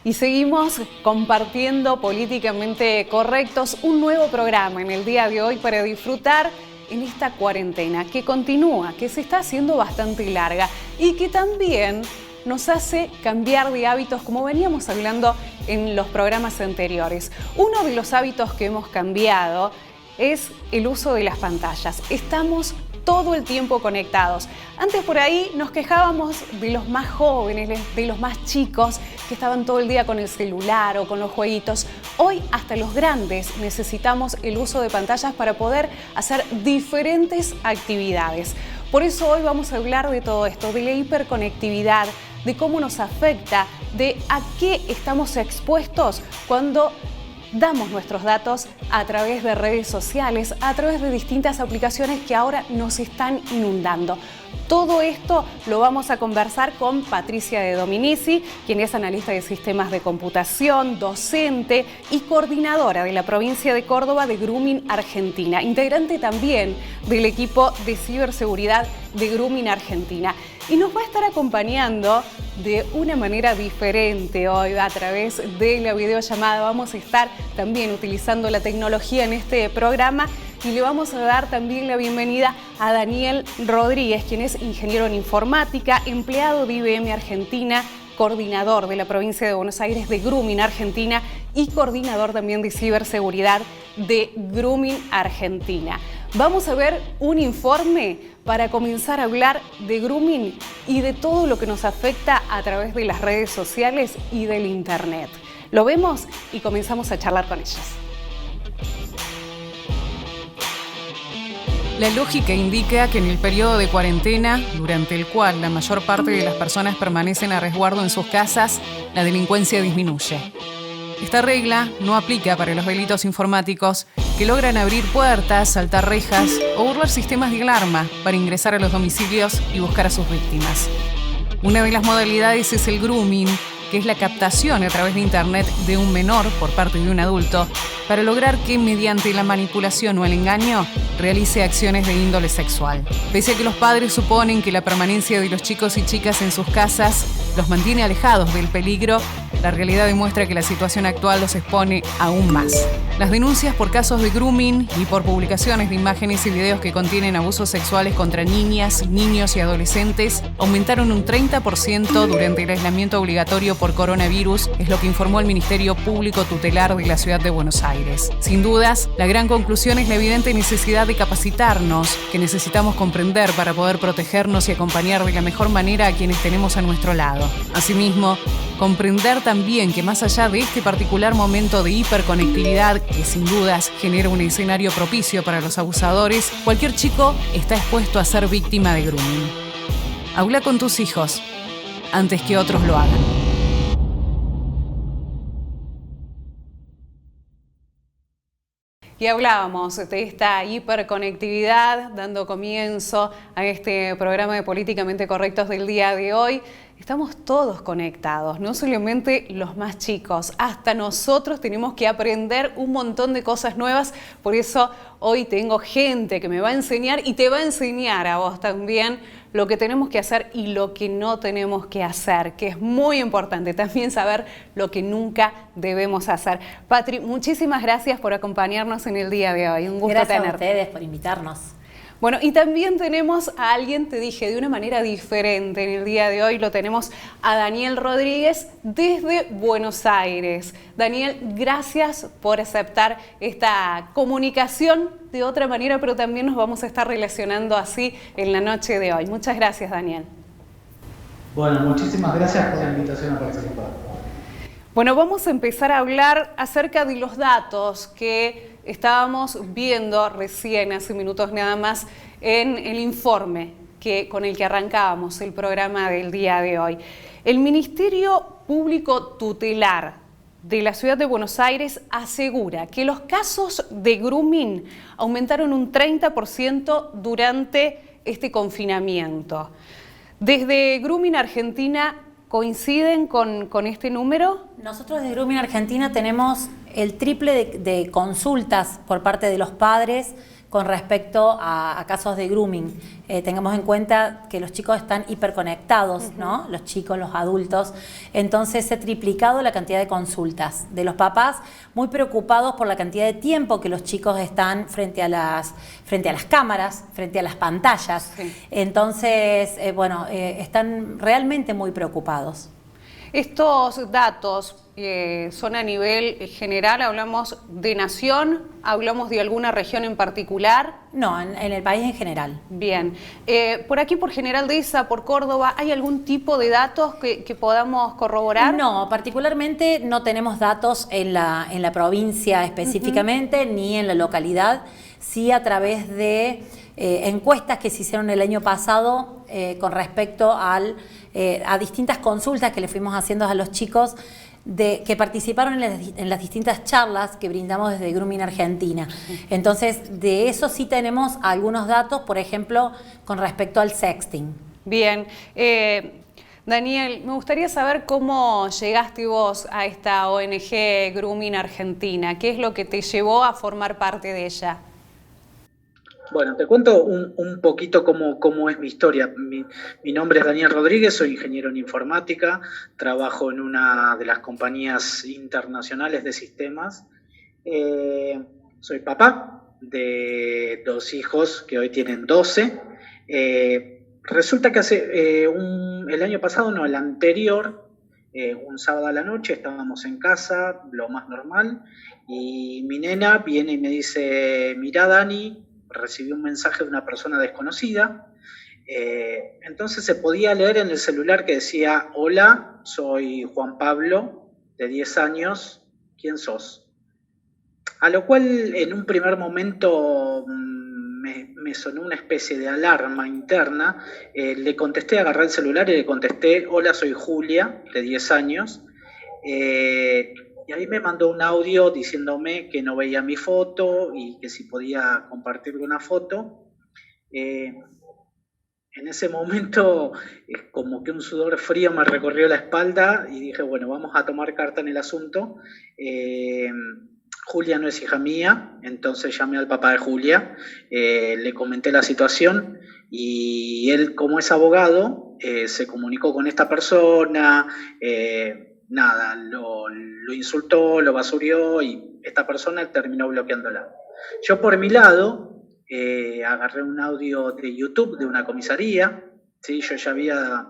Y seguimos compartiendo Políticamente Correctos, un nuevo programa en el día de hoy para disfrutar en esta cuarentena que continúa, que se está haciendo bastante larga y que también nos hace cambiar de hábitos, como veníamos hablando en los programas anteriores. Uno de los hábitos que hemos cambiado es el uso de las pantallas. Estamos todo el tiempo conectados. Antes por ahí nos quejábamos de los más jóvenes, de los más chicos que estaban todo el día con el celular o con los jueguitos. Hoy hasta los grandes necesitamos el uso de pantallas para poder hacer diferentes actividades. Por eso hoy vamos a hablar de todo esto, de la hiperconectividad, de cómo nos afecta, de a qué estamos expuestos cuando damos nuestros datos a través de redes sociales, a través de distintas aplicaciones que ahora nos están inundando. Todo esto lo vamos a conversar con Patricia de Dominici, quien es analista de sistemas de computación, docente y coordinadora de la provincia de Córdoba de Grooming Argentina, integrante también del equipo de ciberseguridad de Grooming Argentina. Y nos va a estar acompañando de una manera diferente hoy a través de la videollamada. Vamos a estar también utilizando la tecnología en este programa y le vamos a dar también la bienvenida a Daniel Rodríguez, quien es ingeniero en informática, empleado de IBM Argentina, coordinador de la provincia de Buenos Aires de Grooming Argentina y coordinador también de ciberseguridad de Grooming Argentina. Vamos a ver un informe para comenzar a hablar de grooming y de todo lo que nos afecta a través de las redes sociales y del internet. Lo vemos y comenzamos a charlar con ellos. La lógica indica que en el periodo de cuarentena, durante el cual la mayor parte de las personas permanecen a resguardo en sus casas, la delincuencia disminuye. Esta regla no aplica para los delitos informáticos que logran abrir puertas, saltar rejas o burlar sistemas de alarma para ingresar a los domicilios y buscar a sus víctimas. Una de las modalidades es el grooming, que es la captación a través de internet de un menor por parte de un adulto para lograr que mediante la manipulación o el engaño realice acciones de índole sexual. Pese a que los padres suponen que la permanencia de los chicos y chicas en sus casas los mantiene alejados del peligro, la realidad demuestra que la situación actual los expone aún más. Las denuncias por casos de grooming y por publicaciones de imágenes y videos que contienen abusos sexuales contra niñas, niños y adolescentes aumentaron un 30% durante el aislamiento obligatorio por coronavirus, es lo que informó el Ministerio Público Tutelar de la Ciudad de Buenos Aires. Sin dudas, la gran conclusión es la evidente necesidad de capacitarnos, que necesitamos comprender para poder protegernos y acompañar de la mejor manera a quienes tenemos a nuestro lado. Asimismo, comprender también que más allá de este particular momento de hiperconectividad, que sin dudas genera un escenario propicio para los abusadores, cualquier chico está expuesto a ser víctima de grooming. Habla con tus hijos antes que otros lo hagan. Y hablábamos de esta hiperconectividad, dando comienzo a este programa de Políticamente Correctos del día de hoy. Estamos todos conectados, no solamente los más chicos, hasta nosotros tenemos que aprender un montón de cosas nuevas. Por eso hoy tengo gente que me va a enseñar y te va a enseñar a vos también lo que tenemos que hacer y lo que no tenemos que hacer, que es muy importante también saber lo que nunca debemos hacer. Patri, muchísimas gracias por acompañarnos en el día de hoy. Un gusto tenerte. Gracias a ustedes por invitarnos. Bueno, y también tenemos a alguien, te dije, de una manera diferente en el día de hoy. Lo tenemos a Daniel Rodríguez desde Buenos Aires. Daniel, gracias por aceptar esta comunicación de otra manera, pero también nos vamos a estar relacionando así en la noche de hoy. Muchas gracias, Daniel. Bueno, muchísimas gracias por la invitación a participar. Bueno, vamos a empezar a hablar acerca de los datos que estábamos viendo recién, hace minutos nada más, en el informe con el que arrancábamos el programa del día de hoy. El Ministerio Público Tutelar de la Ciudad de Buenos Aires asegura que los casos de grooming aumentaron un 30% durante este confinamiento. Desde Grooming Argentina, ¿coinciden con este número? Nosotros de Grooming Argentina tenemos el triple de consultas por parte de los padres con respecto a casos de grooming. Tengamos en cuenta que los chicos están hiperconectados, ¿no? Los chicos, los adultos. Entonces se ha triplicado la cantidad de consultas de los papás, muy preocupados por la cantidad de tiempo que los chicos están frente a las cámaras, frente a las pantallas. Sí. Entonces, están realmente muy preocupados. Estos datos son a nivel general, hablamos de nación, hablamos de alguna región en particular. No, en el país en general. Bien. Por aquí, por General Dehesa, por Córdoba, ¿hay algún tipo de datos que podamos corroborar? No, particularmente no tenemos datos en la provincia específicamente, ni en la localidad. Sí, a través de encuestas que se hicieron el año pasado con respecto a distintas consultas que le fuimos haciendo a los chicos que participaron en las distintas charlas que brindamos desde Grooming Argentina. Entonces, de eso sí tenemos algunos datos, por ejemplo, con respecto al sexting. Bien. Daniel, me gustaría saber cómo llegaste vos a esta ONG Grooming Argentina. ¿Qué es lo que te llevó a formar parte de ella? Bueno, te cuento un poquito cómo es mi historia. Mi nombre es Daniel Rodríguez, soy ingeniero en informática, trabajo en una de las compañías internacionales de sistemas. Soy papá de 2 hijos que hoy tienen 12. Resulta que el año pasado, no, el anterior, un sábado a la noche estábamos en casa, lo más normal, y mi nena viene y me dice: mirá, Dani, recibí un mensaje de una persona desconocida. Entonces se podía leer en el celular que decía: hola, soy Juan Pablo, de 10 años, ¿quién sos? A lo cual en un primer momento me sonó una especie de alarma interna. Le contesté, agarré el celular y le contesté: hola, soy Julia, de 10 años. Y ahí me mandó un audio diciéndome que no veía mi foto y que si podía compartir una foto. En ese momento, como que un sudor frío me recorrió la espalda y dije: bueno, vamos a tomar carta en el asunto. Julia no es hija mía, entonces llamé al papá de Julia, le comenté la situación y él, como es abogado, se comunicó con esta persona. Nada, lo insultó, lo basurió y esta persona terminó bloqueándola. Yo, por mi lado, agarré un audio de YouTube de una comisaría, ¿sí? Yo ya había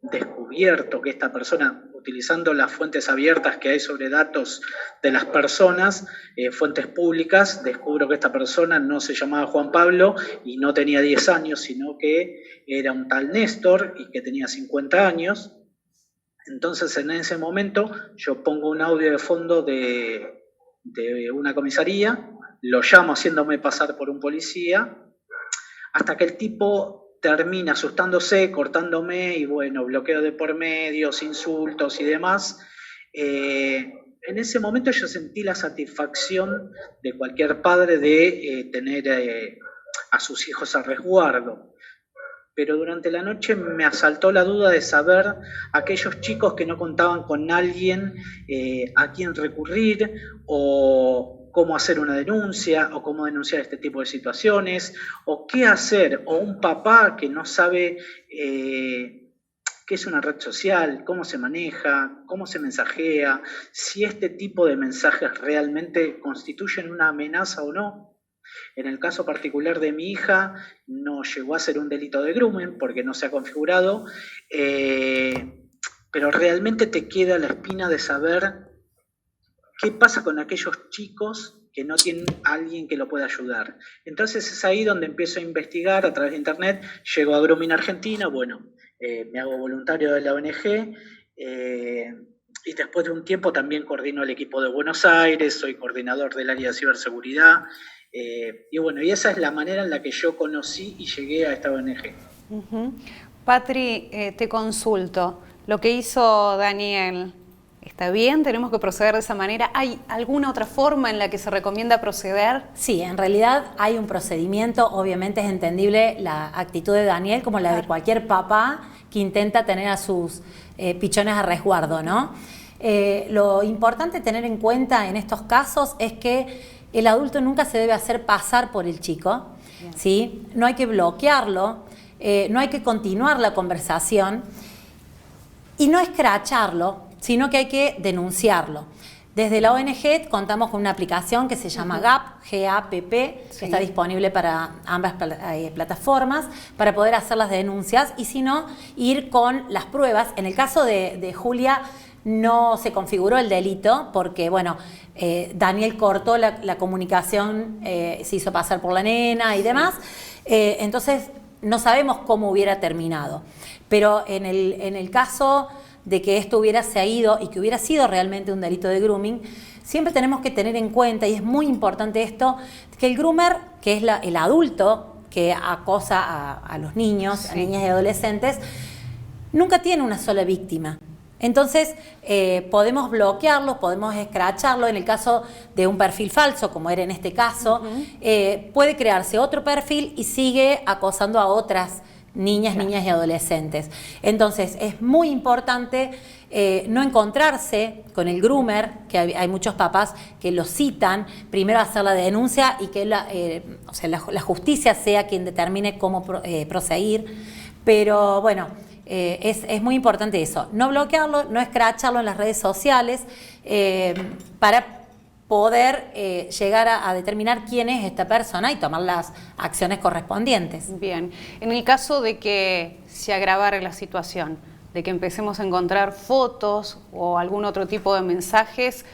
descubierto que esta persona, utilizando las fuentes abiertas que hay sobre datos de las personas, fuentes públicas, descubro que esta persona no se llamaba Juan Pablo y no tenía 10 años, sino que era un tal Néstor y que tenía 50 años. Entonces, en ese momento, yo pongo un audio de fondo de una comisaría, lo llamo haciéndome pasar por un policía, hasta que el tipo termina asustándose, cortándome y, bueno, bloqueo de por medios, insultos y demás. En ese momento yo sentí la satisfacción de cualquier padre de tener a sus hijos a resguardo. Pero durante la noche me asaltó la duda de saber aquellos chicos que no contaban con alguien a quien recurrir, o cómo hacer una denuncia, o cómo denunciar este tipo de situaciones, o qué hacer, o un papá que no sabe qué es una red social, cómo se maneja, cómo se mensajea, si este tipo de mensajes realmente constituyen una amenaza o no. En el caso particular de mi hija, no llegó a ser un delito de grooming porque no se ha configurado, pero realmente te queda la espina de saber qué pasa con aquellos chicos que no tienen a alguien que lo pueda ayudar. Entonces es ahí donde empiezo a investigar a través de internet, llego a Grooming Argentina, bueno, me hago voluntario de la ONG, y después de un tiempo también coordino el equipo de Buenos Aires, soy coordinador del área de ciberseguridad. Y bueno, y esa es la manera en la que yo conocí y llegué a esta ONG. Patri, te consulto, lo que hizo Daniel, ¿está bien? ¿Tenemos que proceder de esa manera? ¿Hay alguna otra forma en la que se recomienda proceder? Sí, en realidad hay un procedimiento. Obviamente es entendible la actitud de Daniel como la de cualquier papá que intenta tener a sus pichones a resguardo, ¿no? Lo importante tener en cuenta en estos casos es que el adulto nunca se debe hacer pasar por el chico, ¿sí? No hay que bloquearlo, no hay que continuar la conversación y no escracharlo, sino que hay que denunciarlo. Desde la ONG contamos con una aplicación que se llama GAP, G-A-P-P, que está disponible para ambas plataformas, para poder hacer las denuncias y si no, ir con las pruebas. En el caso de Julia no se configuró el delito porque, bueno, Daniel cortó la comunicación, se hizo pasar por la nena y demás, entonces no sabemos cómo hubiera terminado. Pero en el caso de que esto hubiera seguido y que hubiera sido realmente un delito de grooming, siempre tenemos que tener en cuenta, y es muy importante esto, que el groomer, que es el adulto que acosa a los niños, a niñas y adolescentes, nunca tiene una sola víctima. Entonces, podemos bloquearlo, podemos escracharlo. En el caso de un perfil falso, como era en este caso, puede crearse otro perfil y sigue acosando a otras niñas y adolescentes. Entonces, es muy importante no encontrarse con el groomer, que hay muchos papás que lo citan, primero hacer la denuncia y que la justicia sea quien determine cómo proseguir. Pero bueno, es muy importante eso, no bloquearlo, no escracharlo en las redes sociales para poder llegar a determinar quién es esta persona y tomar las acciones correspondientes. Bien, en el caso de que se agravara la situación, de que empecemos a encontrar fotos o algún otro tipo de mensajes,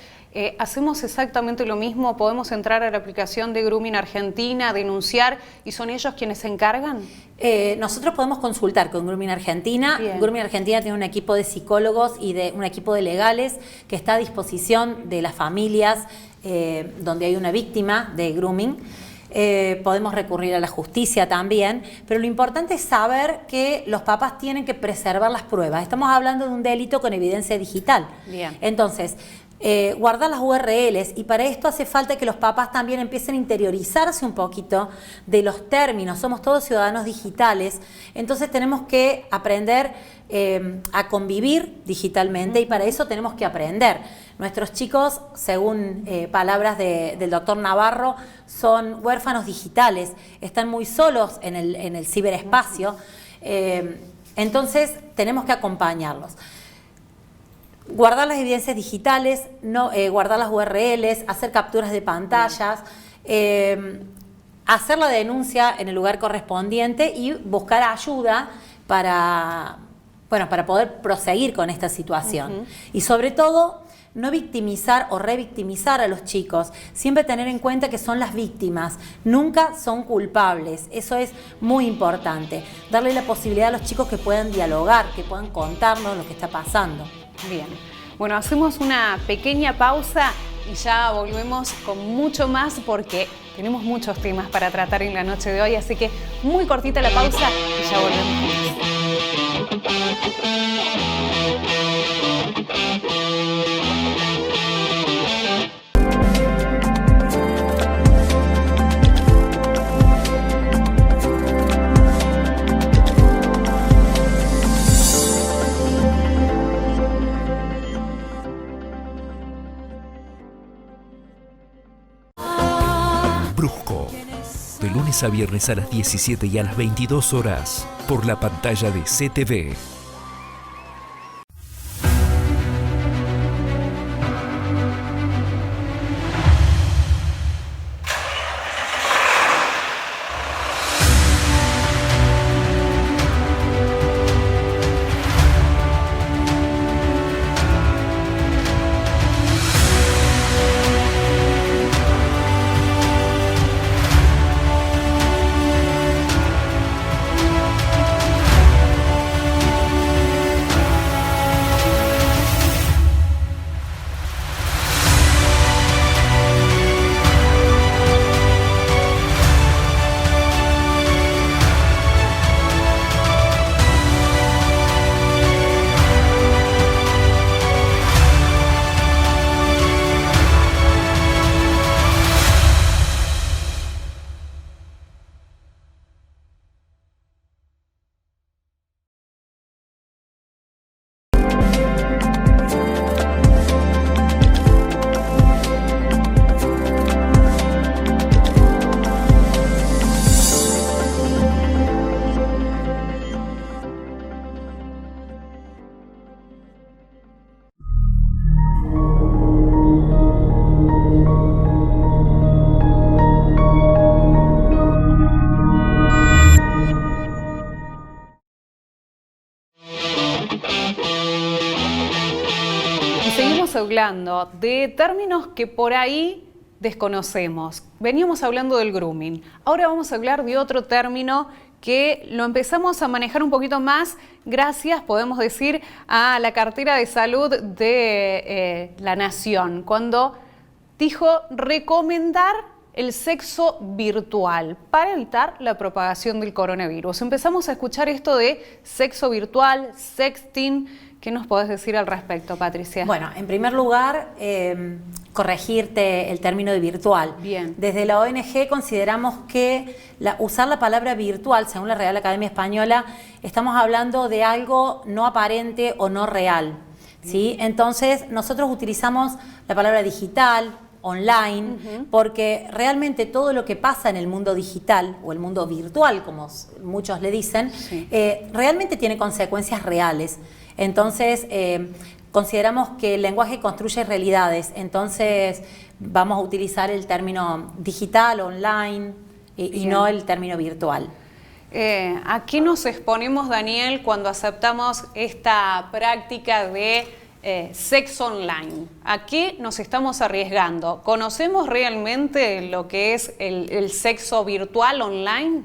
¿hacemos exactamente lo mismo? ¿Podemos entrar a la aplicación de Grooming Argentina, denunciar y son ellos quienes se encargan? Nosotros podemos consultar con Grooming Argentina. Bien. Grooming Argentina tiene un equipo de psicólogos y un equipo de legales que está a disposición de las familias donde hay una víctima de grooming. Podemos recurrir a la justicia también, pero lo importante es saber que los papás tienen que preservar las pruebas. Estamos hablando de un delito con evidencia digital. Bien. Entonces, guardar las URLs, y para esto hace falta que los papás también empiecen a interiorizarse un poquito de los términos. Somos todos ciudadanos digitales, entonces tenemos que aprender a convivir digitalmente y para eso tenemos que aprender. Nuestros chicos, según palabras del doctor Navarro, son huérfanos digitales, están muy solos en el ciberespacio, entonces tenemos que acompañarlos. Guardar las evidencias digitales, guardar las URLs, hacer capturas de pantallas, hacer la denuncia en el lugar correspondiente y buscar ayuda para poder proseguir con esta situación. Y sobre todo, no victimizar o revictimizar a los chicos, siempre tener en cuenta que son las víctimas, nunca son culpables, eso es muy importante. Darle la posibilidad a los chicos que puedan dialogar, que puedan contarnos lo que está pasando. Bien, bueno, hacemos una pequeña pausa y ya volvemos con mucho más porque tenemos muchos temas para tratar en la noche de hoy, así que muy cortita la pausa y ya volvemos. Brusco, de lunes a viernes a las 17 y a las 22 horas, por la pantalla de CTV. hablando de términos que por ahí desconocemos. Veníamos hablando del grooming. Ahora vamos a hablar de otro término que lo empezamos a manejar un poquito más gracias, podemos decir, a la cartera de salud de la Nación, cuando dijo recomendar el sexo virtual para evitar la propagación del coronavirus. Empezamos a escuchar esto de sexo virtual, sexting. ¿Qué nos podés decir al respecto, Patricia? Bueno, en primer lugar, corregirte el término de virtual. Bien. Desde la ONG consideramos que usar la palabra virtual, según la Real Academia Española, estamos hablando de algo no aparente o no real, ¿sí? Entonces, nosotros utilizamos la palabra digital, online, porque realmente todo lo que pasa en el mundo digital o el mundo virtual, como muchos le dicen, realmente tiene consecuencias reales. Entonces, consideramos que el lenguaje construye realidades, entonces vamos a utilizar el término digital, online y no el término virtual. ¿A qué nos exponemos, Daniel, cuando aceptamos esta práctica de sexo online? ¿A qué nos estamos arriesgando? ¿Conocemos realmente lo que es el sexo virtual online?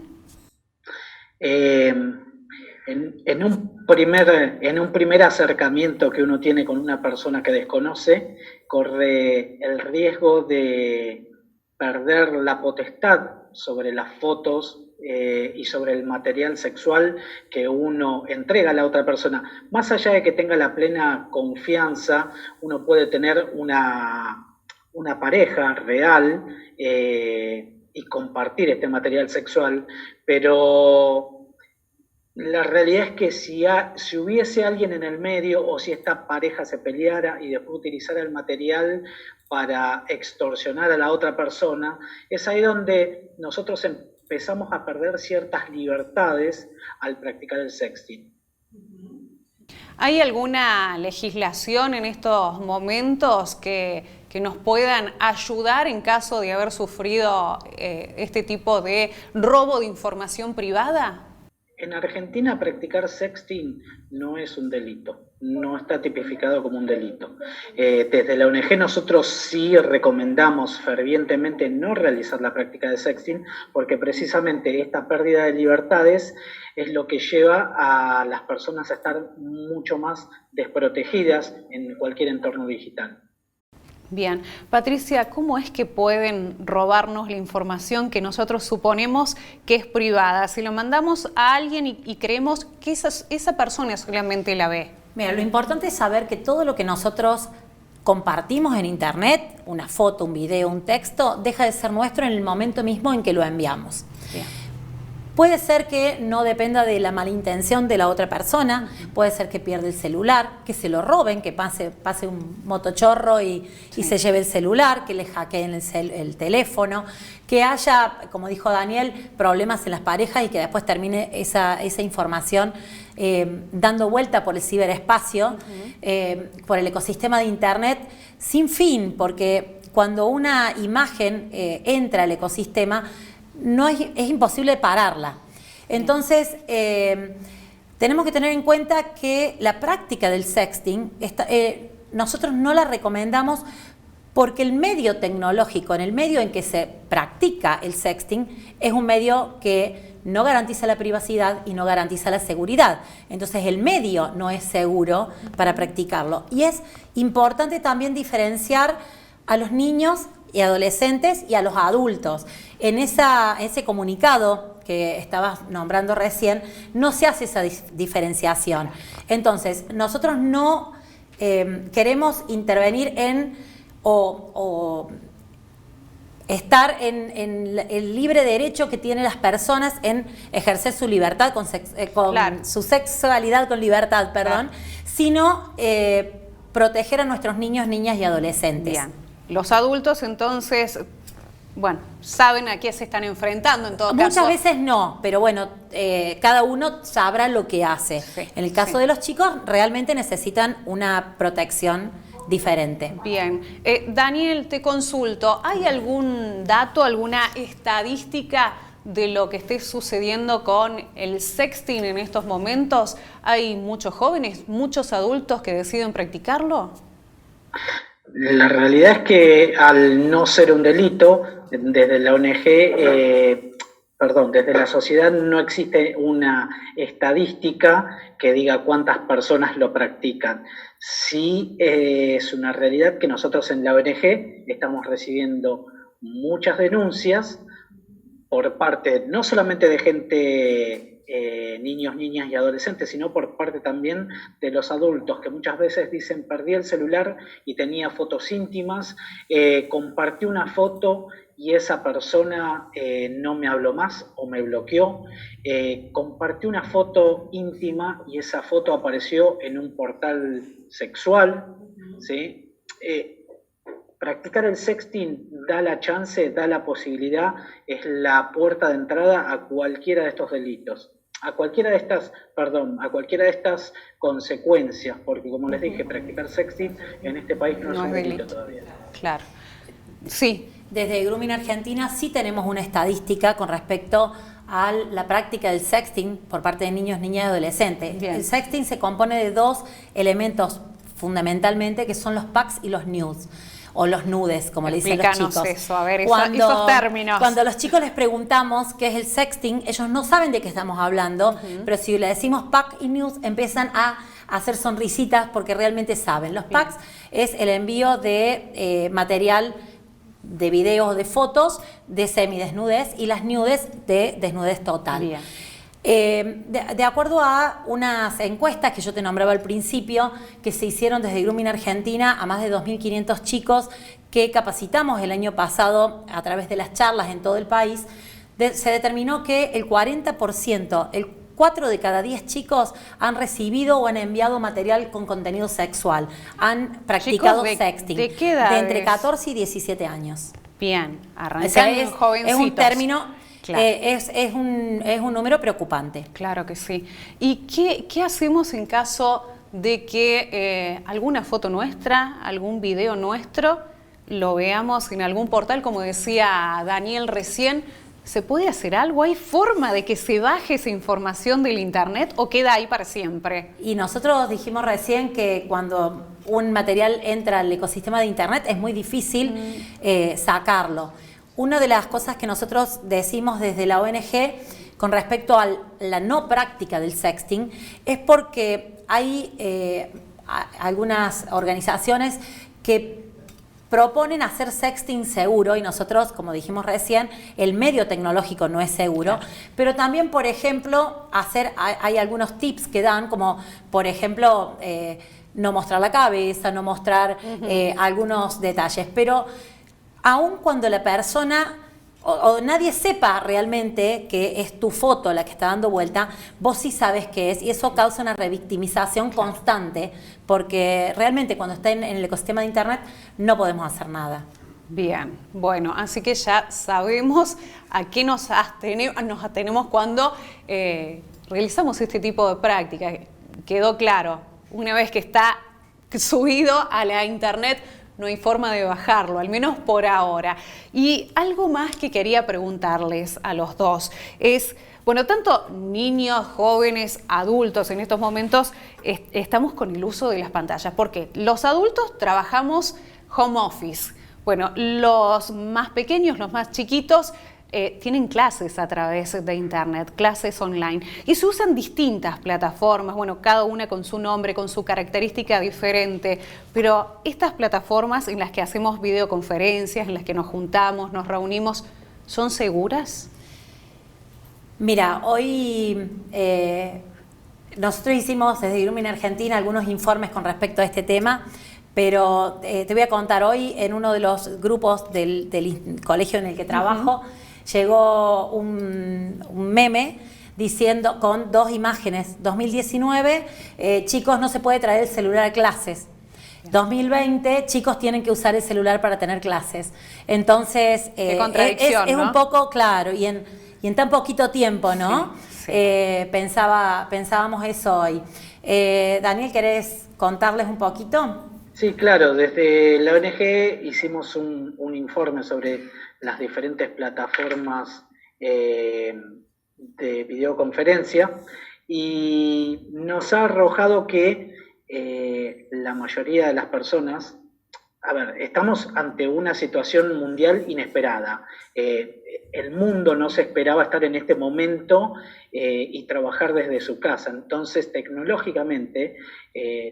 En un primer acercamiento que uno tiene con una persona que desconoce, corre el riesgo de perder la potestad sobre las fotos y sobre el material sexual que uno entrega a la otra persona. Más allá de que tenga la plena confianza, uno puede tener una pareja real y compartir este material sexual, pero la realidad es que si hubiese alguien en el medio o si esta pareja se peleara y después utilizara el material para extorsionar a la otra persona, es ahí donde nosotros empezamos a perder ciertas libertades al practicar el sexting. ¿Hay alguna legislación en estos momentos que nos puedan ayudar en caso de haber sufrido este tipo de robo de información privada? En Argentina practicar sexting no es un delito, no está tipificado como un delito. Desde la ONG nosotros sí recomendamos fervientemente no realizar la práctica de sexting porque precisamente esta pérdida de libertades es lo que lleva a las personas a estar mucho más desprotegidas en cualquier entorno digital. Bien. Patricia, ¿cómo es que pueden robarnos la información que nosotros suponemos que es privada? Si lo mandamos a alguien y creemos que esa persona solamente la ve. Mira, lo importante es saber que todo lo que nosotros compartimos en Internet, una foto, un video, un texto, deja de ser nuestro en el momento mismo en que lo enviamos. Bien. Puede ser que no dependa de la mala intención de la otra persona, puede ser que pierda el celular, que se lo roben, que pase un motochorro y se lleve el celular, que le hackeen el teléfono, que haya, como dijo Daniel, problemas en las parejas y que después termine esa información dando vuelta por el ciberespacio, por el ecosistema de Internet, sin fin, porque cuando una imagen entra al ecosistema, es imposible pararla. Entonces, tenemos que tener en cuenta que la práctica del sexting, nosotros no la recomendamos porque el medio tecnológico, en el medio en que se practica el sexting, es un medio que no garantiza la privacidad y no garantiza la seguridad. Entonces, el medio no es seguro para practicarlo. Y es importante también diferenciar a los niños y adolescentes y a los adultos. En ese comunicado que estabas nombrando recién, no se hace esa diferenciación. Entonces, nosotros no queremos intervenir o estar en el libre derecho que tienen las personas en ejercer su libertad Claro. su sexualidad con libertad, Claro. sino proteger a nuestros niños, niñas y adolescentes. Bien. Los adultos, entonces, bueno, saben a qué se están enfrentando en todo caso. Muchas veces no, pero bueno, cada uno sabrá lo que hace. Sí, en el caso de los chicos, realmente necesitan una protección diferente. Bien. Daniel, te consulto, ¿hay algún dato, alguna estadística de lo que esté sucediendo con el sexting en estos momentos? ¿Hay muchos jóvenes, muchos adultos que deciden practicarlo? La realidad es que al no ser un delito, desde la ONG, desde la sociedad no existe una estadística que diga cuántas personas lo practican. Sí es una realidad que nosotros en la ONG estamos recibiendo muchas denuncias por parte no solamente de gente, niños, niñas y adolescentes, sino por parte también de los adultos, que muchas veces dicen: perdí el celular y tenía fotos íntimas, compartí una foto y esa persona no me habló más o me bloqueó, compartí una foto íntima y esa foto apareció en un portal sexual, ¿sí? Practicar el sexting da la chance, da la posibilidad, es la puerta de entrada a cualquiera de estos delitos, a cualquiera de estas consecuencias, porque como les dije, practicar sexting en este país no es un delito todavía. Claro. Sí. Desde Grooming Argentina sí tenemos una estadística con respecto a la práctica del sexting por parte de niños, niñas y adolescentes. Bien. El sexting se compone de dos elementos fundamentalmente, que son los packs y los nudes. O los nudes, como le dicen los chicos. Eso, a ver, esos términos. Cuando a los chicos les preguntamos qué es el sexting, ellos no saben de qué estamos hablando, pero si le decimos pack y nudes, empiezan a hacer sonrisitas porque realmente saben. Los packs es el envío de material de videos, de fotos, de semidesnudez, y las nudes de desnudez total. Bien. De acuerdo a unas encuestas que yo te nombraba al principio, que se hicieron desde Grooming Argentina a más de 2.500 chicos que capacitamos el año pasado a través de las charlas en todo el país, se determinó que el 40%, 4 de cada 10 chicos han recibido o han enviado material con contenido sexual, han practicado sexting. ¿De qué edad? De entre 14 y 17 años. Bien, arrancan jovencitos. Es un término... Claro. Es un número preocupante. Claro que sí. ¿Y qué hacemos en caso de que alguna foto nuestra, algún video nuestro, lo veamos en algún portal, como decía Daniel recién? ¿Se puede hacer algo? ¿Hay forma de que se baje esa información del internet o queda ahí para siempre? Y nosotros dijimos recién que cuando un material entra al ecosistema de internet es muy difícil sacarlo. Una de las cosas que nosotros decimos desde la ONG con respecto a la no práctica del sexting es porque hay algunas organizaciones que proponen hacer sexting seguro, y nosotros, como dijimos recién, el medio tecnológico no es seguro, claro. Pero también, por ejemplo, hay algunos tips que dan, como por ejemplo no mostrar la cabeza, no mostrar algunos detalles, pero aun cuando la persona o nadie sepa realmente que es tu foto la que está dando vuelta, vos sí sabes qué es, y eso causa una revictimización constante, porque realmente cuando está en el ecosistema de internet no podemos hacer nada. Bien, bueno, así que ya sabemos a qué nos atenemos cuando realizamos este tipo de prácticas. Quedó claro, una vez que está subido a la internet, no hay forma de bajarlo, al menos por ahora. Y algo más que quería preguntarles a los dos es, bueno, tanto niños, jóvenes, adultos, en estos momentos estamos con el uso de las pantallas, porque los adultos trabajamos home office. Bueno, los más pequeños, los más chiquitos, tienen clases a través de internet, clases online, y se usan distintas plataformas, bueno, cada una con su nombre, con su característica diferente, pero estas plataformas en las que hacemos videoconferencias, en las que nos juntamos, nos reunimos, ¿son seguras? Mira, hoy nosotros hicimos desde Grooming Argentina algunos informes con respecto a este tema, pero te voy a contar, hoy en uno de los grupos del colegio en el que trabajo, llegó un meme diciendo, con dos imágenes, 2019, chicos, no se puede traer el celular a clases. 2020, chicos tienen que usar el celular para tener clases. Entonces, qué contradicción, es ¿no? un poco claro, y en tan poquito tiempo, ¿no? Sí. Pensábamos eso hoy. Daniel, ¿querés contarles un poquito? Sí, claro, desde la ONG hicimos un informe sobre las diferentes plataformas de videoconferencia, y nos ha arrojado que la mayoría de las personas A ver, estamos ante una situación mundial inesperada. El mundo no se esperaba estar en este momento y trabajar desde su casa. Entonces, tecnológicamente,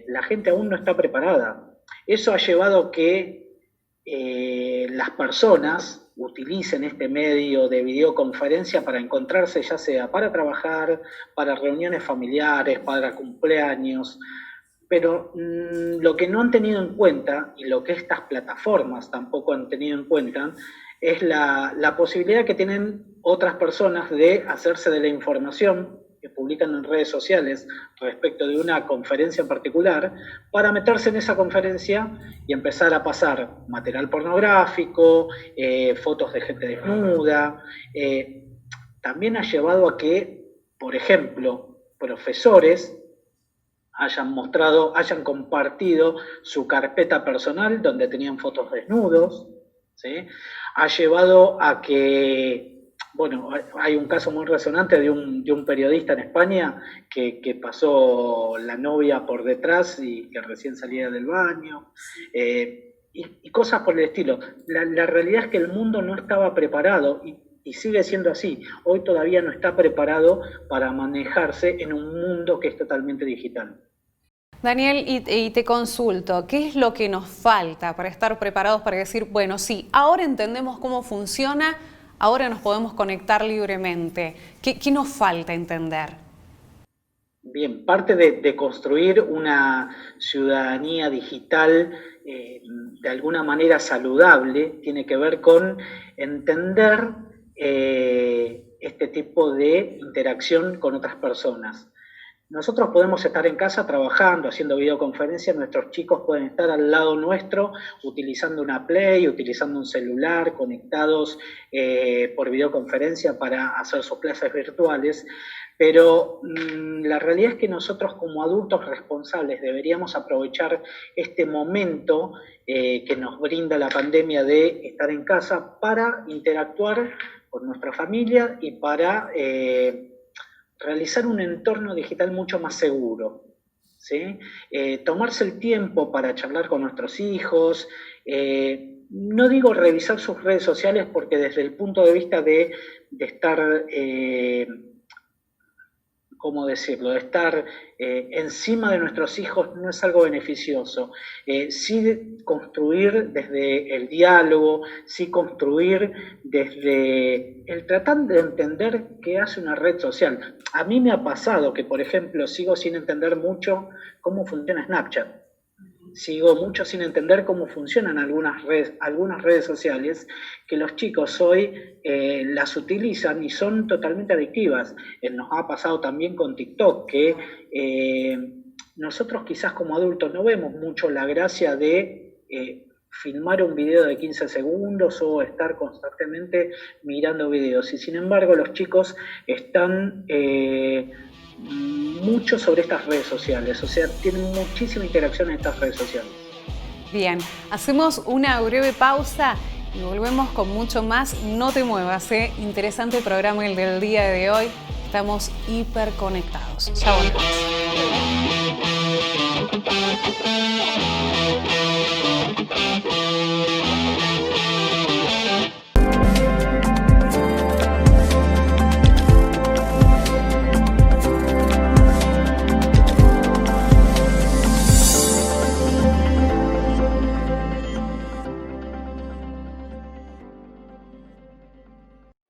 la gente aún no está preparada. Eso ha llevado a que las personas utilicen este medio de videoconferencia para encontrarse, ya sea para trabajar, para reuniones familiares, para cumpleaños. Pero lo que no han tenido en cuenta, y lo que estas plataformas tampoco han tenido en cuenta, es la posibilidad que tienen otras personas de hacerse de la información que publican en redes sociales respecto de una conferencia en particular, para meterse en esa conferencia y empezar a pasar material pornográfico, fotos de gente desnuda. También ha llevado a que, por ejemplo, profesores hayan compartido su carpeta personal donde tenían fotos desnudos, ¿sí? Ha llevado a que, bueno, hay un caso muy resonante de un periodista en España que pasó la novia por detrás y que recién salía del baño, y cosas por el estilo. La realidad es que el mundo no estaba preparado y sigue siendo así. Hoy todavía no está preparado para manejarse en un mundo que es totalmente digital. Daniel, y te consulto, ¿qué es lo que nos falta para estar preparados para decir, bueno, sí, ahora entendemos cómo funciona, ahora nos podemos conectar libremente? ¿Qué nos falta entender? Bien, parte de construir una ciudadanía digital de alguna manera saludable tiene que ver con entender este tipo de interacción con otras personas. Nosotros podemos estar en casa trabajando, haciendo videoconferencias, nuestros chicos pueden estar al lado nuestro utilizando una Play, utilizando un celular, conectados por videoconferencia para hacer sus clases virtuales, pero la realidad es que nosotros como adultos responsables deberíamos aprovechar este momento que nos brinda la pandemia de estar en casa para interactuar con nuestra familia y para realizar un entorno digital mucho más seguro, ¿sí? Tomarse el tiempo para charlar con nuestros hijos, no digo revisar sus redes sociales porque desde el punto de vista de estar, ¿cómo decirlo?, de estar encima de nuestros hijos no es algo beneficioso. Sí construir desde el diálogo, sí construir desde el tratar de entender qué hace una red social. A mí me ha pasado que, por ejemplo, sigo sin entender mucho cómo funciona Snapchat. Sigo mucho sin entender cómo funcionan algunas redes sociales que los chicos hoy las utilizan y son totalmente adictivas. Nos ha pasado también con TikTok, que nosotros quizás como adultos no vemos mucho la gracia de filmar un video de 15 segundos o estar constantemente mirando videos. Y sin embargo los chicos están mucho sobre estas redes sociales, o sea, tienen muchísima interacción en estas redes sociales. Bien, hacemos una breve pausa y volvemos con mucho más. No te muevas, interesante programa el del día de hoy. Estamos hiperconectados. Ya volvemos.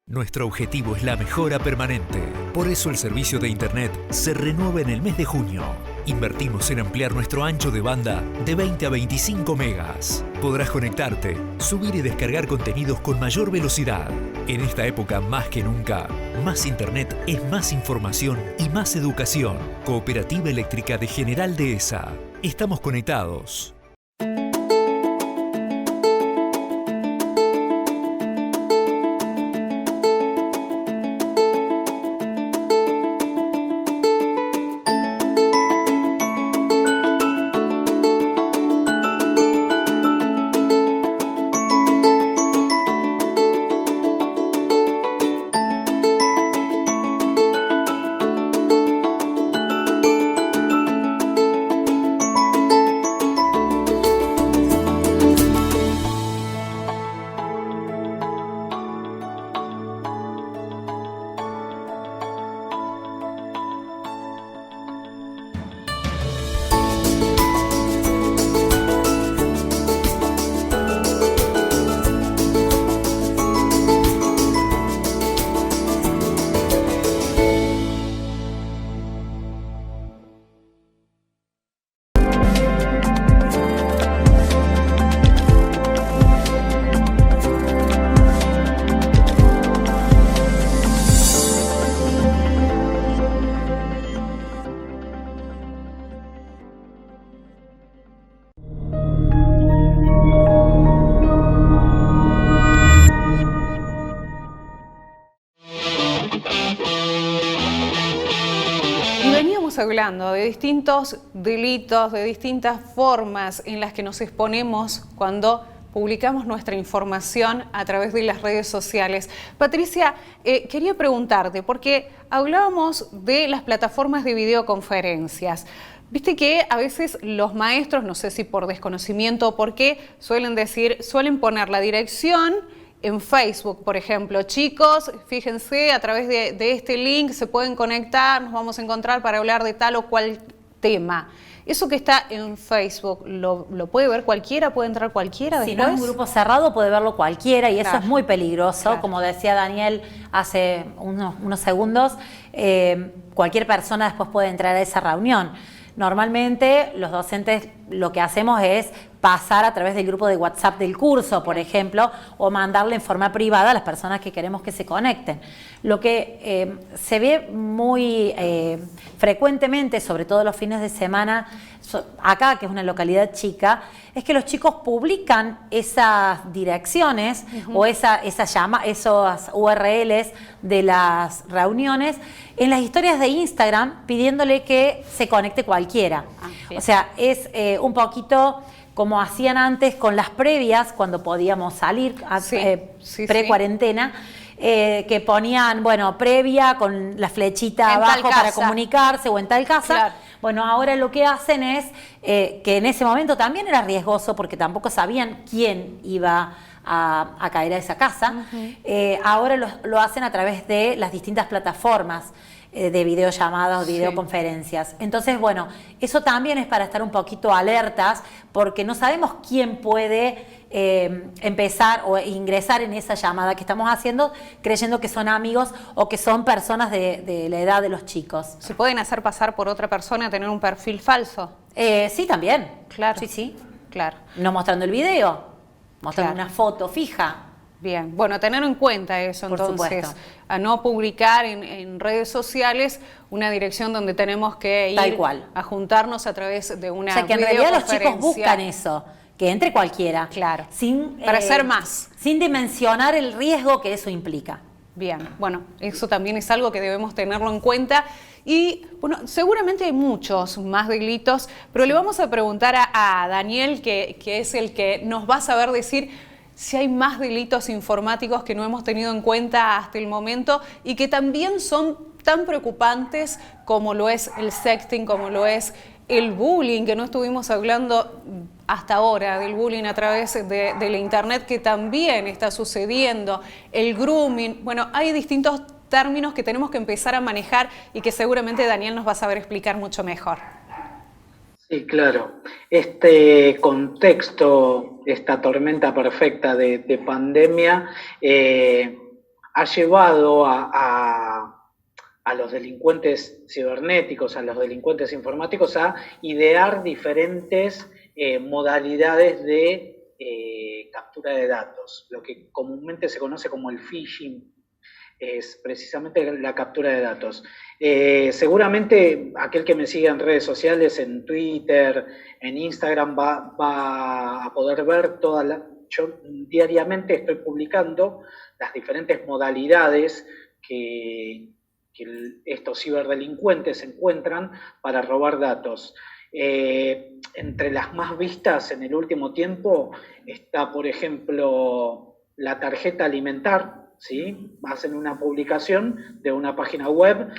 Nuestro objetivo es la mejora permanente. Por eso el servicio de Internet se renueva en el mes de junio. Invertimos en ampliar nuestro ancho de banda de 20 a 25 megas. Podrás conectarte, subir y descargar contenidos con mayor velocidad. En esta época más que nunca, más Internet es más información y más educación. Cooperativa Eléctrica de General Dehesa. Estamos conectados. estamos hablando de distintos delitos, de distintas formas en las que nos exponemos cuando publicamos nuestra información a través de las redes sociales. Patricia, quería preguntarte, porque hablábamos de las plataformas de videoconferencias. Viste que a veces los maestros, no sé si por desconocimiento o por qué, suelen poner la dirección en Facebook, por ejemplo. Chicos, fíjense, a través de este link se pueden conectar, nos vamos a encontrar para hablar de tal o cual tema. Eso que está en Facebook, ¿lo puede ver cualquiera? ¿Puede entrar cualquiera después? Si no es un grupo cerrado, puede verlo cualquiera, y claro, eso es muy peligroso. Claro. Como decía Daniel hace unos segundos, cualquier persona después puede entrar a esa reunión. Normalmente los docentes lo que hacemos es pasar a través del grupo de WhatsApp del curso, por ejemplo, o mandarle en forma privada a las personas que queremos que se conecten. Lo que se ve muy frecuentemente, sobre todo los fines de semana, acá, que es una localidad chica, es que los chicos publican esas direcciones o esas URLs de las reuniones en las historias de Instagram, pidiéndole que se conecte cualquiera. O sea, es un poquito como hacían antes con las previas, cuando podíamos salir pre-cuarentena, que ponían, bueno, previa con la flechita abajo para comunicarse o en tal casa. Claro. Bueno, ahora lo que hacen es que en ese momento también era riesgoso porque tampoco sabían quién iba a caer a esa casa. Ahora lo hacen a través de las distintas plataformas de videollamadas o videoconferencias. Entonces, bueno, eso también es para estar un poquito alertas, porque no sabemos quién puede empezar o ingresar en esa llamada que estamos haciendo creyendo que son amigos o que son personas de la edad de los chicos. ¿Se pueden hacer pasar por otra persona, tener un perfil falso? Sí, también. Claro. Sí. Claro. No mostrando el video, mostrando una foto fija. Bien, bueno, tener en cuenta eso Por entonces, supuesto. A no publicar en redes sociales una dirección donde tenemos que ir a juntarnos a través de una videoconferencia. O sea, que en realidad los chicos buscan eso, que entre cualquiera. Claro, sin, para hacer más. Sin dimensionar el riesgo que eso implica. Bien, bueno, eso también es algo que debemos tenerlo en cuenta. Y bueno, seguramente hay muchos más delitos, pero le vamos a preguntar a Daniel, que es el que nos va a saber decir si hay más delitos informáticos que no hemos tenido en cuenta hasta el momento y que también son tan preocupantes como lo es el sexting, como lo es el bullying, que no estuvimos hablando hasta ahora del bullying a través de la internet, que también está sucediendo, el grooming. Bueno, hay distintos términos que tenemos que empezar a manejar y que seguramente Daniel nos va a saber explicar mucho mejor. Sí, claro. Este contexto, esta tormenta perfecta de pandemia, ha llevado a los delincuentes cibernéticos, a los delincuentes informáticos, a idear diferentes modalidades de captura de datos, lo que comúnmente se conoce como el phishing. Es precisamente la captura de datos. Seguramente aquel que me siga en redes sociales, en Twitter, en Instagram, va a poder ver yo diariamente estoy publicando las diferentes modalidades que estos ciberdelincuentes encuentran para robar datos. Entre las más vistas en el último tiempo está, por ejemplo, la tarjeta alimentar. ¿Sí? Hacen una publicación de una página web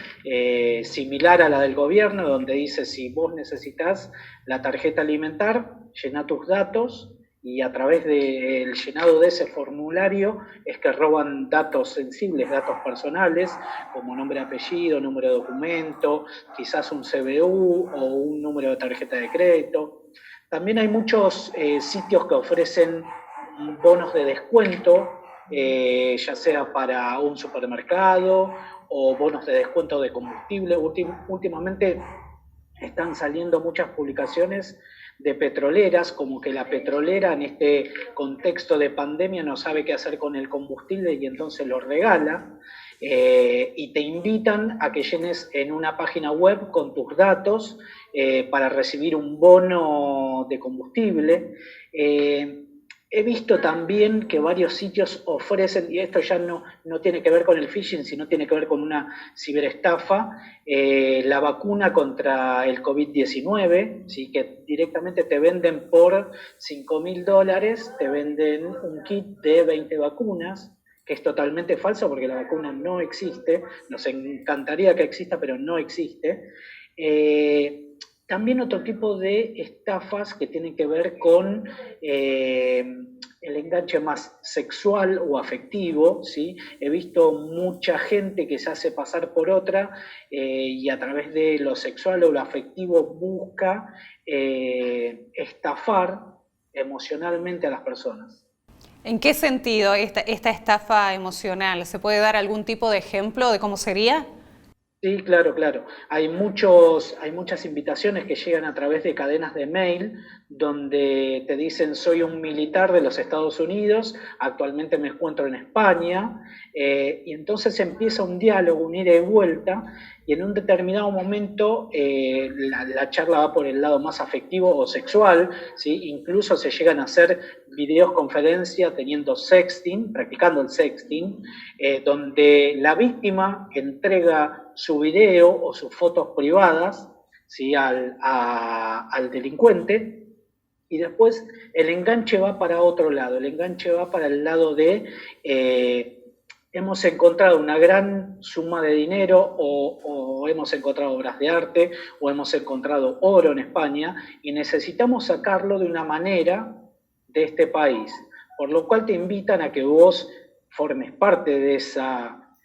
similar a la del gobierno, donde dice: si vos necesitas la tarjeta alimentar, llena tus datos, y a través del llenado de ese formulario es que roban datos sensibles, datos personales, como nombre, apellido, número de documento, quizás un CBU o un número de tarjeta de crédito. También hay muchos sitios que ofrecen bonos de descuento, ya sea para un supermercado o bonos de descuento de combustible. Últimamente están saliendo muchas publicaciones de petroleras, como que la petrolera en este contexto de pandemia no sabe qué hacer con el combustible y entonces lo regala, y te invitan a que llenes en una página web con tus datos para recibir un bono de combustible. He visto también que varios sitios ofrecen, y esto ya no tiene que ver con el phishing, sino tiene que ver con una ciberestafa, la vacuna contra el COVID-19, ¿sí? Que directamente te venden por $5.000, te venden un kit de 20 vacunas, que es totalmente falso porque la vacuna no existe, nos encantaría que exista, pero no existe. También otro tipo de estafas que tienen que ver con el enganche más sexual o afectivo, ¿sí? He visto mucha gente que se hace pasar por otra y a través de lo sexual o lo afectivo busca estafar emocionalmente a las personas. ¿En qué sentido esta estafa emocional? ¿Se puede dar algún tipo de ejemplo de cómo sería? Sí, claro. Hay muchas invitaciones que llegan a través de cadenas de mail donde te dicen soy un militar de los Estados Unidos, actualmente me encuentro en España, y entonces empieza un diálogo, un ida y vuelta, y en un determinado momento la charla va por el lado más afectivo o sexual, ¿sí? Incluso se llegan a hacer videoconferencias teniendo sexting, practicando el sexting, donde la víctima entrega su video o sus fotos privadas, ¿sí? al delincuente, y después el enganche va para otro lado, el enganche va para el lado de hemos encontrado una gran suma de dinero o hemos encontrado obras de arte o hemos encontrado oro en España y necesitamos sacarlo de una manera de este país, por lo cual te invitan a que vos formes parte de esa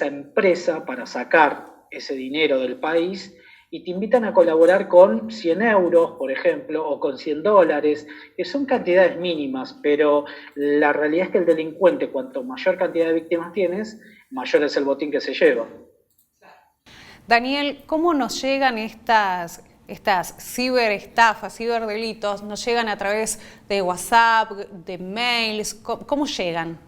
empresa para sacar ese dinero del país y te invitan a colaborar con 100 euros, por ejemplo, o con $100, que son cantidades mínimas, pero la realidad es que el delincuente, cuanto mayor cantidad de víctimas tienes, mayor es el botín que se lleva. Daniel, ¿cómo nos llegan estas ciberestafas, ciberdelitos? ¿Nos llegan a través de WhatsApp, de mails? ¿Cómo llegan?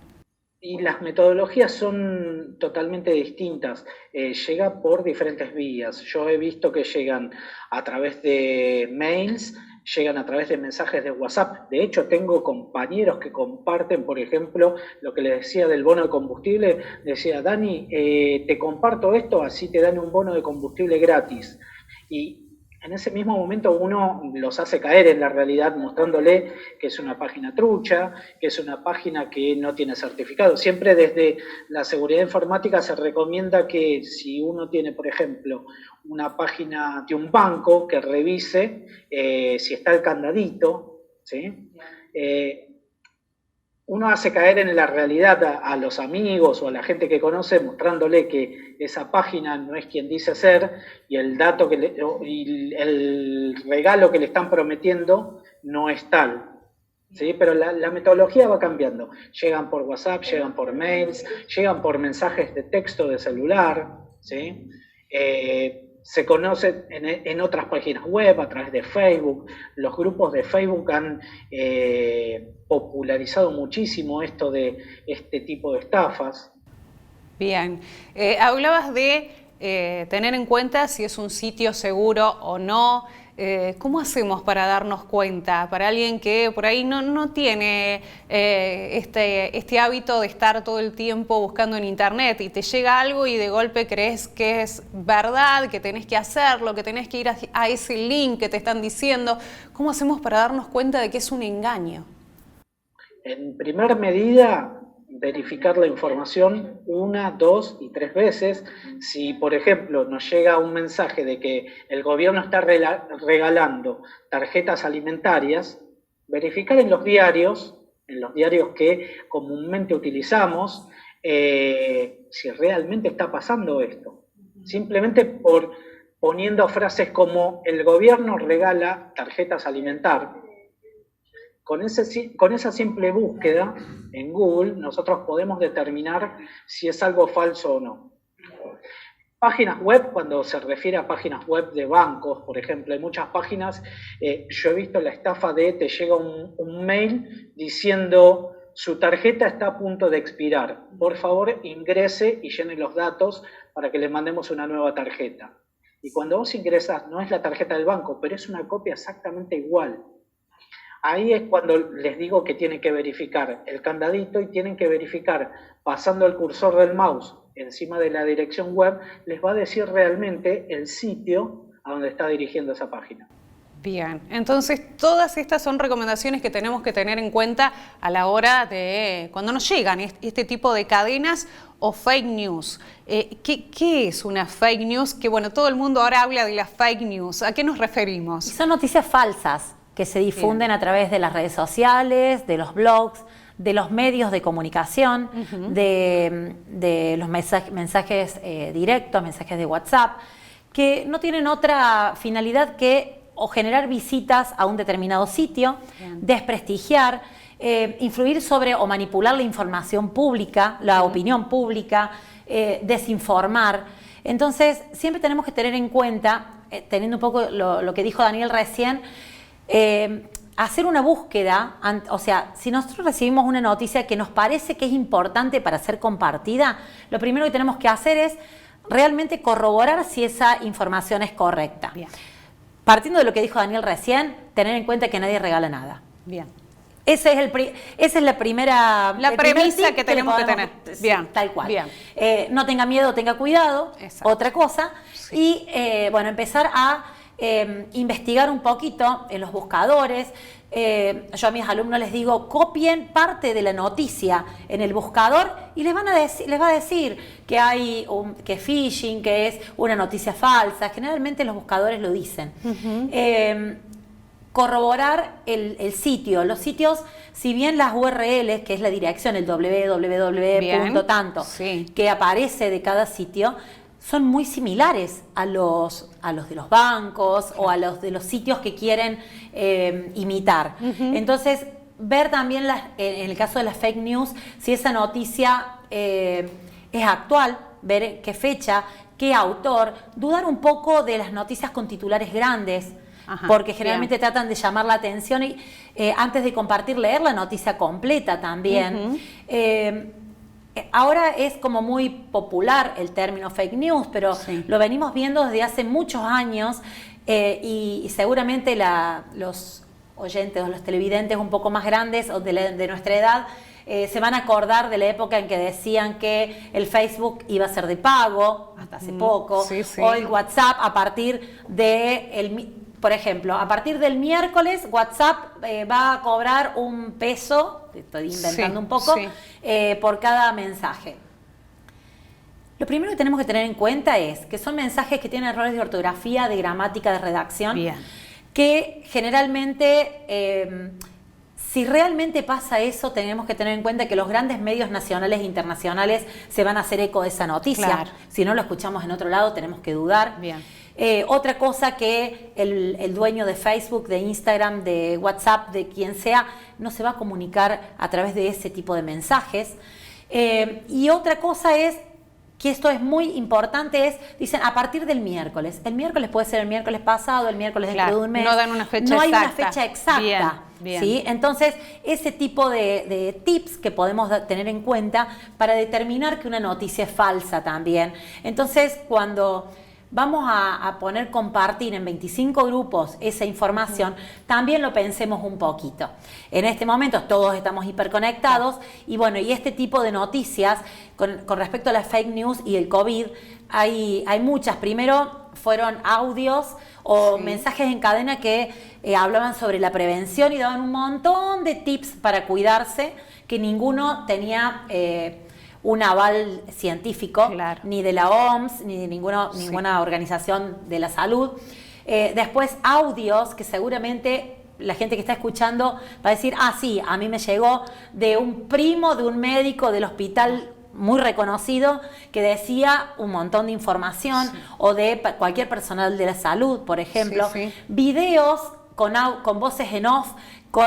Y las metodologías son totalmente distintas, llega por diferentes vías. Yo he visto que llegan a través de mails, llegan a través de mensajes de WhatsApp. De hecho, tengo compañeros que comparten, por ejemplo, lo que les decía del bono de combustible. Decía, Dani, te comparto esto, así te dan un bono de combustible gratis. Y en ese mismo momento uno los hace caer en la realidad mostrándole que es una página trucha, que es una página que no tiene certificado. Siempre desde la seguridad informática se recomienda que si uno tiene, por ejemplo, una página de un banco, que revise si está el candadito, ¿sí? Uno hace caer en la realidad a los amigos o a la gente que conoce mostrándole que esa página no es quien dice ser y el dato y el regalo que le están prometiendo no es tal. ¿Sí? Pero la metodología va cambiando. Llegan por WhatsApp, llegan por mails, llegan por mensajes de texto de celular, ¿sí? Se conocen en otras páginas web, a través de Facebook. Los grupos de Facebook han popularizado muchísimo esto de este tipo de estafas. Bien, hablabas de tener en cuenta si es un sitio seguro o no. ¿Cómo hacemos para darnos cuenta? Para alguien que por ahí no tiene este hábito de estar todo el tiempo buscando en internet y te llega algo y de golpe crees que es verdad, que tenés que hacerlo, que tenés que ir a ese link que te están diciendo. ¿Cómo hacemos para darnos cuenta de que es un engaño? En primer medida, verificar la información 1, 2 y 3 veces. Si, por ejemplo, nos llega un mensaje de que el gobierno está regalando tarjetas alimentarias, verificar en los diarios que comúnmente utilizamos, si realmente está pasando esto. Simplemente por poniendo frases como el gobierno regala tarjetas alimentarias. Con esa simple búsqueda en Google, nosotros podemos determinar si es algo falso o no. Páginas web, cuando se refiere a páginas web de bancos, por ejemplo, hay muchas páginas, yo he visto la estafa de te llega un mail diciendo su tarjeta está a punto de expirar. Por favor, ingrese y llene los datos para que le mandemos una nueva tarjeta. Y cuando vos ingresás, no es la tarjeta del banco, pero es una copia exactamente igual. Ahí es cuando les digo que tienen que verificar el candadito y tienen que verificar, pasando el cursor del mouse encima de la dirección web, les va a decir realmente el sitio a donde está dirigiendo esa página. Bien, entonces todas estas son recomendaciones que tenemos que tener en cuenta a la hora de cuando nos llegan este tipo de cadenas o fake news. ¿Qué es una fake news? Que bueno, todo el mundo ahora habla de las fake news. ¿A qué nos referimos? Son noticias falsas que se difunden a través de las redes sociales, de los blogs, de los medios de comunicación, de los mensajes directos, mensajes de WhatsApp, que no tienen otra finalidad que o generar visitas a un determinado sitio, desprestigiar, influir sobre o manipular la información pública, la opinión pública, desinformar. Entonces, siempre tenemos que tener en cuenta, teniendo un poco lo que dijo Daniel recién, hacer una búsqueda, o sea, si nosotros recibimos una noticia que nos parece que es importante para ser compartida, lo primero que tenemos que hacer es realmente corroborar si esa información es correcta. Bien. Partiendo de lo que dijo Daniel recién, tener en cuenta que nadie regala nada. Bien. Esa es la primera... La premisa que tenemos que tener. Bien. Tal cual. Bien. No tenga miedo, tenga cuidado. Exacto. Otra cosa. Sí. Y bueno, empezar a investigar un poquito en los buscadores. Yo a mis alumnos les digo, copien parte de la noticia en el buscador y les va a decir que hay que phishing, que es una noticia falsa. Generalmente los buscadores lo dicen. Corroborar el sitio. Los sitios, si bien las URLs, que es la dirección, el www.tanto, que aparece de cada sitio, son muy similares a los de los bancos o a los de los sitios que quieren imitar. Entonces, ver también en el caso de las fake news, si esa noticia es actual, ver qué fecha, qué autor, dudar un poco de las noticias con titulares grandes, porque generalmente tratan de llamar la atención y antes de compartir, leer la noticia completa también. Ahora es como muy popular el término fake news, pero lo venimos viendo desde hace muchos años y seguramente los oyentes o los televidentes un poco más grandes o de nuestra edad se van a acordar de la época en que decían que el Facebook iba a ser de pago, hasta hace poco, o el WhatsApp a partir por ejemplo, a partir del miércoles WhatsApp va a cobrar $1, estoy inventando un poco, por cada mensaje. Lo primero que tenemos que tener en cuenta es que son mensajes que tienen errores de ortografía, de gramática, de redacción, que generalmente, si realmente pasa eso, tenemos que tener en cuenta que los grandes medios nacionales e internacionales se van a hacer eco de esa noticia. Claro. Si no lo escuchamos en otro lado, tenemos que dudar. Otra cosa que el dueño de Facebook, de Instagram, de WhatsApp, de quien sea, no se va a comunicar a través de ese tipo de mensajes. Y otra cosa es, que esto es muy importante, dicen a partir del miércoles. El miércoles puede ser el miércoles pasado, el miércoles dentro de un mes. No dan una fecha exacta. No hay una fecha exacta. Bien. ¿Sí? Entonces, ese tipo de tips que podemos tener en cuenta para determinar que una noticia es falsa también. Entonces, cuando vamos a compartir en 25 grupos esa información, también lo pensemos un poquito. En este momento todos estamos hiperconectados y bueno, y este tipo de noticias con respecto a las fake news y el COVID, hay muchas. Primero fueron audios o mensajes en cadena que hablaban sobre la prevención y daban un montón de tips para cuidarse, que ninguno tenía un aval científico, ni de la OMS, ni de ninguna organización de la salud. Después audios que seguramente la gente que está escuchando va a decir, sí, a mí me llegó de un primo de un médico del hospital muy reconocido que decía un montón de información, o de cualquier personal de la salud, por ejemplo. Videos con voces en off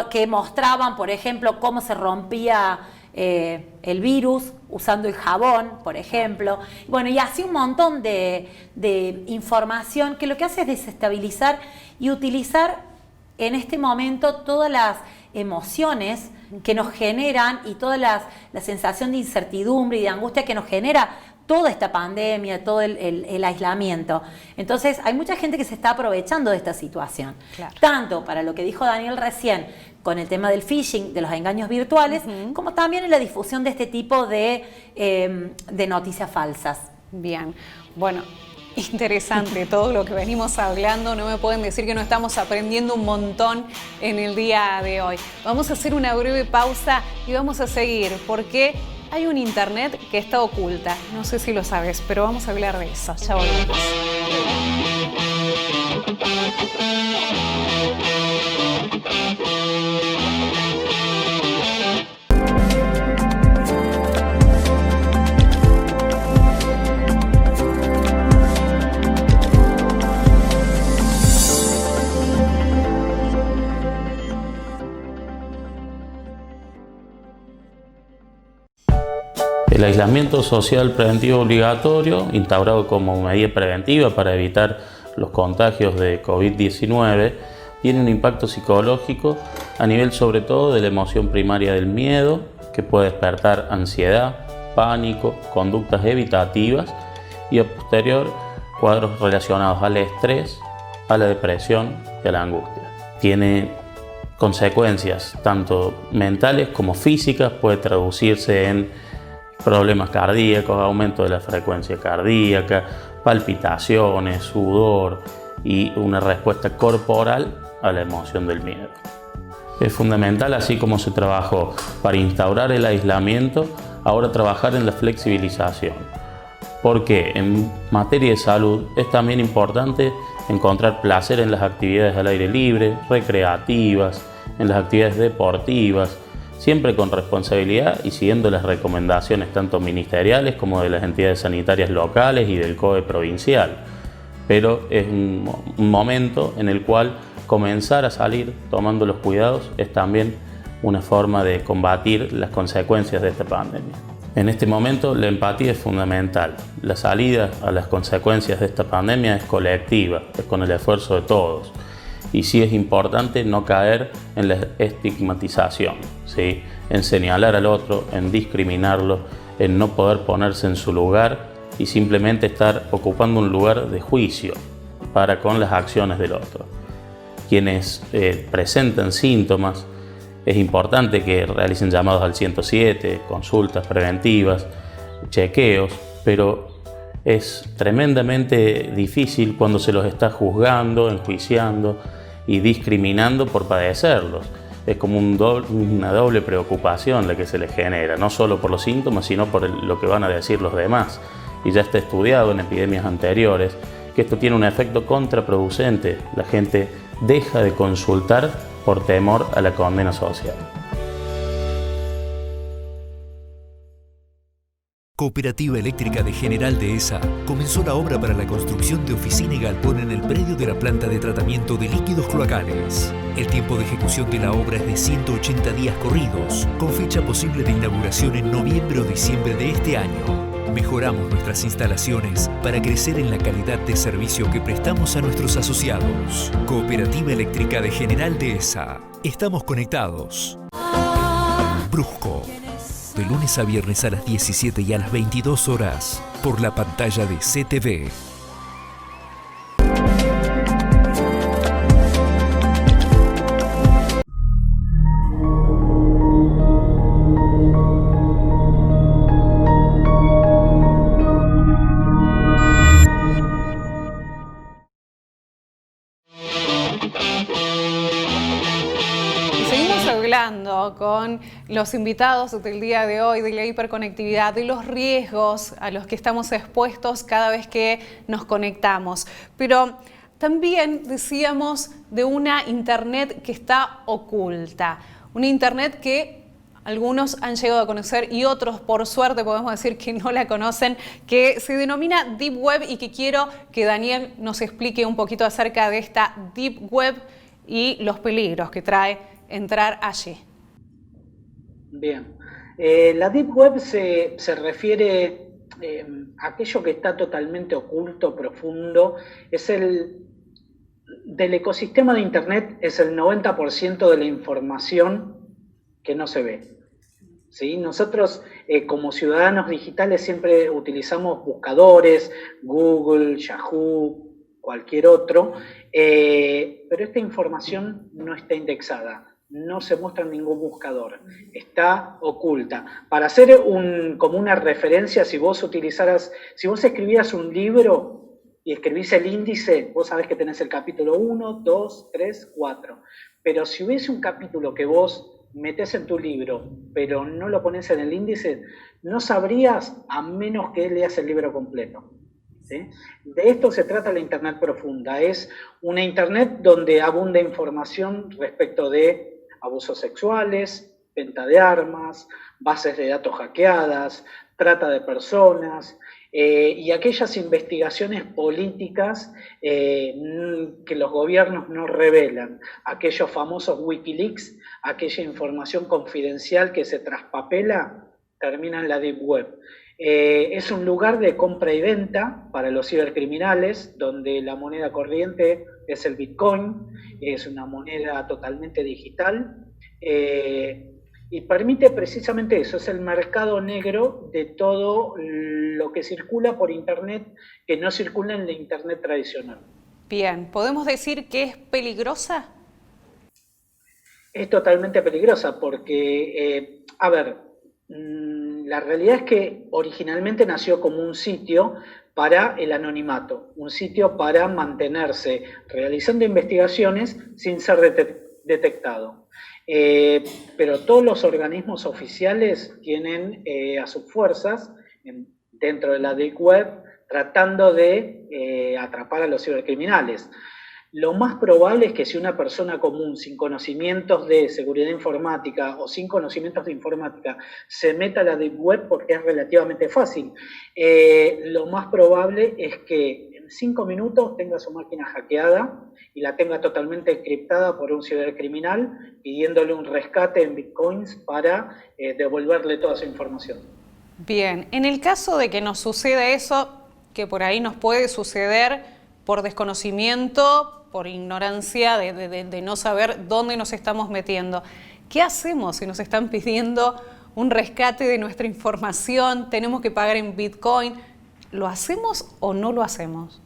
que mostraban, por ejemplo, cómo se rompía el virus usando el jabón, por ejemplo. Bueno, y así un montón de información que lo que hace es desestabilizar y utilizar en este momento todas las emociones que nos generan y toda la sensación de incertidumbre y de angustia que nos genera toda esta pandemia, todo el aislamiento. Entonces hay mucha gente que se está aprovechando de esta situación, tanto para lo que dijo Daniel recién, con el tema del phishing, de los engaños virtuales, como también en la difusión de este tipo de noticias falsas. Bien, bueno, interesante todo lo que venimos hablando. No me pueden decir que no estamos aprendiendo un montón en el día de hoy. Vamos a hacer una breve pausa y vamos a seguir porque hay un internet que está oculta. No sé si lo sabes, pero vamos a hablar de eso. Ya volvemos. El aislamiento social preventivo obligatorio, instaurado como medida preventiva para evitar los contagios de COVID-19, tiene un impacto psicológico a nivel sobre todo de la emoción primaria del miedo, que puede despertar ansiedad, pánico, conductas evitativas y a posterior cuadros relacionados al estrés, a la depresión y a la angustia. Tiene consecuencias tanto mentales como físicas, puede traducirse en problemas cardíacos, aumento de la frecuencia cardíaca, palpitaciones, sudor y una respuesta corporal a la emoción del miedo. Es fundamental, así como se trabajó para instaurar el aislamiento, ahora trabajar en la flexibilización, porque en materia de salud es también importante encontrar placer en las actividades al aire libre, recreativas, en las actividades deportivas, siempre con responsabilidad y siguiendo las recomendaciones tanto ministeriales como de las entidades sanitarias locales y del COE provincial. Pero es un momento en el cual comenzar a salir tomando los cuidados es también una forma de combatir las consecuencias de esta pandemia. En este momento la empatía es fundamental. La salida a las consecuencias de esta pandemia es colectiva, es con el esfuerzo de todos. Y sí es importante no caer en la estigmatización, ¿sí? En señalar al otro, en discriminarlo, en no poder ponerse en su lugar y simplemente estar ocupando un lugar de juicio para con las acciones del otro. Quienes presentan síntomas, es importante que realicen llamados al 107, consultas preventivas, chequeos, pero es tremendamente difícil cuando se los está juzgando, enjuiciando y discriminando por padecerlos. Es como una doble preocupación la que se les genera, no solo por los síntomas, sino por lo que van a decir los demás. Y ya está estudiado en epidemias anteriores que esto tiene un efecto contraproducente. La gente deja de consultar por temor a la condena social. Cooperativa Eléctrica de General Dehesa comenzó la obra para la construcción de oficina y galpón en el predio de la planta de tratamiento de líquidos cloacales. El tiempo de ejecución de la obra es de 180 días corridos, con fecha posible de inauguración en noviembre o diciembre de este año. Mejoramos nuestras instalaciones para crecer en la calidad de servicio que prestamos a nuestros asociados. Cooperativa Eléctrica de General Dehesa. Estamos conectados. Brusco. De lunes a viernes a las 17 y a las 22 horas, por la pantalla de CTV. Con los invitados del día de hoy de la hiperconectividad, de los riesgos a los que estamos expuestos cada vez que nos conectamos. Pero también decíamos de una internet que está oculta, una internet que algunos han llegado a conocer y otros, por suerte, podemos decir que no la conocen, que se denomina Deep Web y que quiero que Daniel nos explique un poquito acerca de esta Deep Web y los peligros que trae entrar allí. Bien, la Deep Web se refiere a aquello que está totalmente oculto, profundo. Del ecosistema de Internet es el 90% de la información que no se ve. ¿Sí? Nosotros como ciudadanos digitales siempre utilizamos buscadores, Google, Yahoo, cualquier otro, pero esta información no está indexada. no se muestra en ningún buscador, está oculta. Para hacer como una referencia, si vos escribieras un libro y escribís el índice, vos sabés que tenés el capítulo 1, 2, 3, 4. Pero si hubiese un capítulo que vos metés en tu libro, pero no lo pones en el índice, no sabrías a menos que leas el libro completo. ¿Sí? De esto se trata la Internet profunda. Es una Internet donde abunda información respecto de abusos sexuales, venta de armas, bases de datos hackeadas, trata de personas y aquellas investigaciones políticas que los gobiernos no revelan, aquellos famosos Wikileaks, aquella información confidencial que se traspapela, termina en la Deep Web. Es un lugar de compra y venta para los cibercriminales, donde la moneda corriente es el Bitcoin, es una moneda totalmente digital, y permite precisamente eso, es el mercado negro de todo lo que circula por Internet, que no circula en la Internet tradicional. Bien, ¿podemos decir que es peligrosa? Es totalmente peligrosa porque, la realidad es que originalmente nació como un sitio para el anonimato, un sitio para mantenerse realizando investigaciones sin ser detectado. Pero todos los organismos oficiales tienen a sus fuerzas dentro de la Deep Web tratando de atrapar a los cibercriminales. Lo más probable es que si una persona común sin conocimientos de seguridad informática o sin conocimientos de informática se meta a la Deep Web, porque es relativamente fácil, lo más probable es que en 5 minutos tenga su máquina hackeada y la tenga totalmente encriptada por un cibercriminal pidiéndole un rescate en bitcoins para devolverle toda su información. Bien, en el caso de que nos suceda eso, que por ahí nos puede suceder por desconocimiento, por ignorancia de no saber dónde nos estamos metiendo. ¿Qué hacemos si nos están pidiendo un rescate de nuestra información? ¿Tenemos que pagar en Bitcoin? ¿Lo hacemos o no lo hacemos?